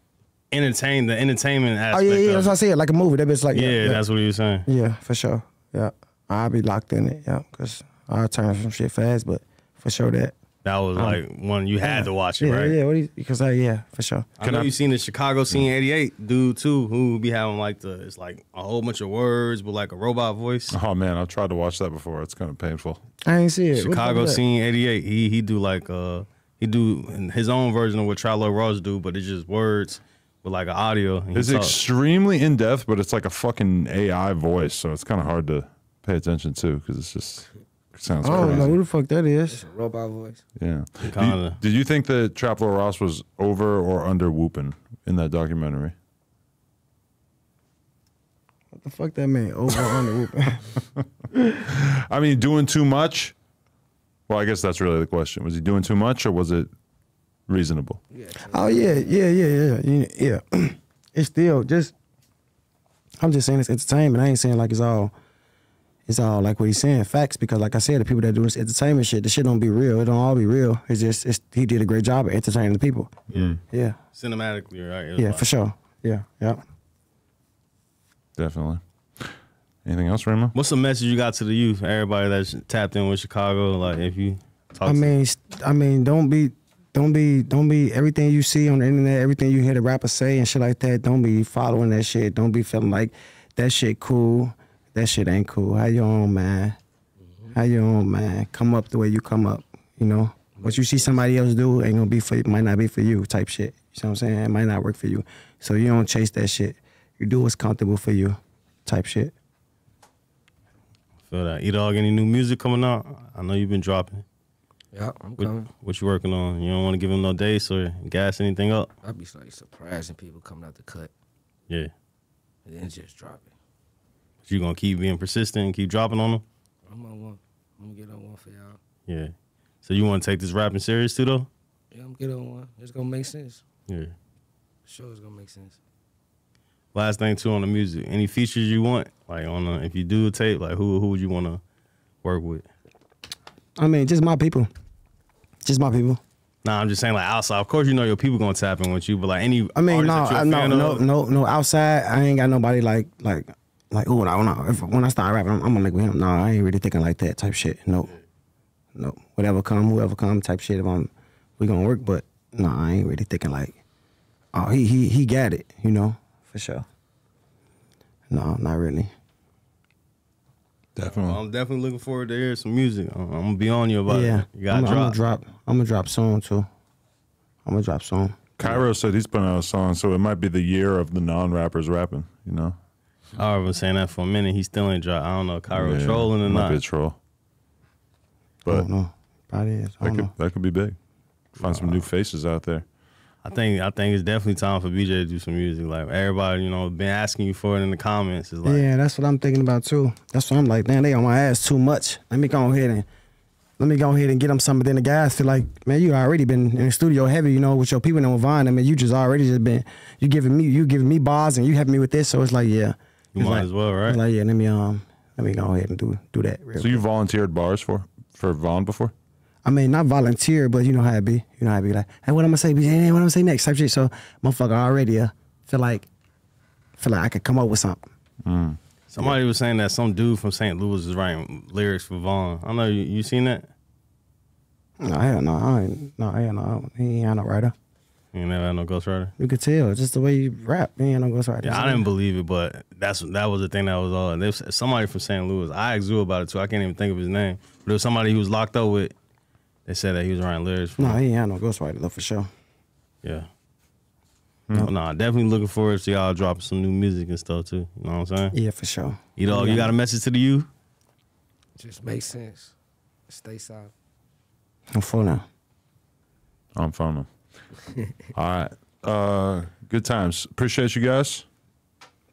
entertainment Oh aspect. yeah, that's what I said. Like a movie. That bitch like. Yeah, that's what he was saying. Yeah, for sure. Yeah, I'll be locked in it. Yeah, because I'll turn some shit fast, but for sure that. That was like one you had to watch it, Yeah, right? yeah. Because yeah, for sure. I know you seen the Chicago Scene 88 dude too, who be having like it's like a whole bunch of words but like a robot voice. Oh man, I've tried to watch that before. It's kind of painful. I ain't see it. Chicago Scene 88. He do like he do his own version of what Trap Lil Rose do, but it's just words with like an audio. And It's extremely in depth, but it's like a fucking AI voice, so it's kind of hard to pay attention to because it's just it sounds I don't crazy. know who the fuck that is. It's a robot voice. Yeah. Kinda. Did you think that Trap Lil Ross was over or under Whoopin in that documentary? What the fuck that mean? Over on the whooping. I mean, doing too much? Well, I guess that's really the question. Was he doing too much or was it reasonable? Yeah. Oh yeah. It's still just. I'm just saying it's entertainment. I ain't saying like it's all like what he's saying, facts. Because like I said, the people that do this entertainment shit, the shit don't be real. It don't all be real. He did a great job at entertaining the people. Yeah. Yeah. Cinematically, right? It was Yeah, like- for sure. Yeah. Definitely. Anything else, Raymond? What's the message you got to the youth? Everybody that's tapped in with Chicago, like if you talk I mean, don't be everything you see on the internet, everything you hear the rappers say and shit like that. Don't be following that shit. Don't be feeling like that shit cool. That shit ain't cool. How your own man? How your own man? Come up the way you come up. You know, what you see somebody else do ain't gonna be for, might not be for you, type shit. You know what I'm saying? It might not work for you. So you don't chase that shit. You do what's comfortable for you, type shit. Feel that. E-Dog, any new music coming out? I know you've been dropping. Yeah, I'm coming. What you working on? You don't want to give him no dates or gas anything up? I be like surprising people coming out the cut Yeah. and then just drop it. But you gonna keep being persistent and keep dropping on them? I'm on one. I'm gonna get on one for y'all. Yeah. So you want to take this rapping serious too, though? Yeah, I'm gonna get on one. It's gonna make sense. Yeah. Sure, it's gonna make sense. Last thing too on the music. Any features you want? Like on if you do a tape, like who would you want to work with? I mean, just my people. Just my people. Nah, I'm just saying like outside. Of course, you know your people gonna tap in with you, but like any. I mean, no, artist that you're a fan of? no. Outside, I ain't got nobody like. Oh no. When I start rapping, I'm gonna make with him. No, I ain't really thinking like that type shit. No. Whatever come, whoever come type shit. We gonna work, but no, I ain't really thinking like. Oh, he got it. You know, for sure. No, not really. Definitely. Well, I'm definitely looking forward to hearing some music. I'm gonna be on you about it. You got I'm gonna drop soon too. I'm gonna drop soon. Cairo said he's putting out a song, so it might be the year of the non-rappers rapping, you know? I've been saying that for a minute. He still ain't dropped. I don't know, Cairo trolling or might not. be a troll. I But don't know. Probably is. I don't know. that could be big. Find some new faces out there. I think it's definitely time for BJ to do some music. Like everybody, you know, been asking you for it in the comments. It's like, Yeah, that's what I'm thinking about too. That's what I'm like, damn, they on my ass too much. Let me go ahead and get them some. But then the guys feel like, man, you already been in the studio heavy, you know, with your people and Vine. I mean, you been giving me bars and you helping me with this. So it's like, yeah, you might as well, right? It's like, yeah, let me go ahead and do that. Real So you volunteered bars for Vaughn before? I mean, not volunteer, but you know how it be. You know how it be like, hey, what I'm gonna say? Hey, what I'm gonna say next? Type shit. So, motherfucker already feel like I could come up with something. Somebody was saying that some dude from St. Louis is writing lyrics for Vaughn. I know you seen that. No, hell no. He ain't no writer. You never had no ghostwriter. You could tell just the way you rap. He ain't no ghostwriter. Yeah, I didn't believe it, but that was the thing that was all. There was somebody from St. Louis. I asked you about it too. I can't even think of his name. But there was somebody who was locked up with. They said that he was writing lyrics for No, he ain't no ghostwriter though, for sure. Yeah. No, definitely looking forward to y'all dropping some new music and stuff too. You know what I'm saying? Yeah, for sure. You know, you got a message to the youth? Just make sense. Stay solid. I'm full now. I'm phoning. All right. Good times. Appreciate you guys.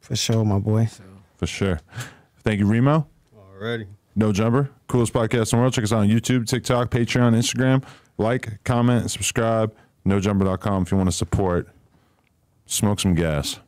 For sure, my boy. So For sure. Thank you, Remo. Already. No Jumper. Coolest podcast in the world. Check us out on YouTube, TikTok, Patreon, Instagram. Like, comment, and subscribe. NoJumper.com if you want to support. Smoke some gas.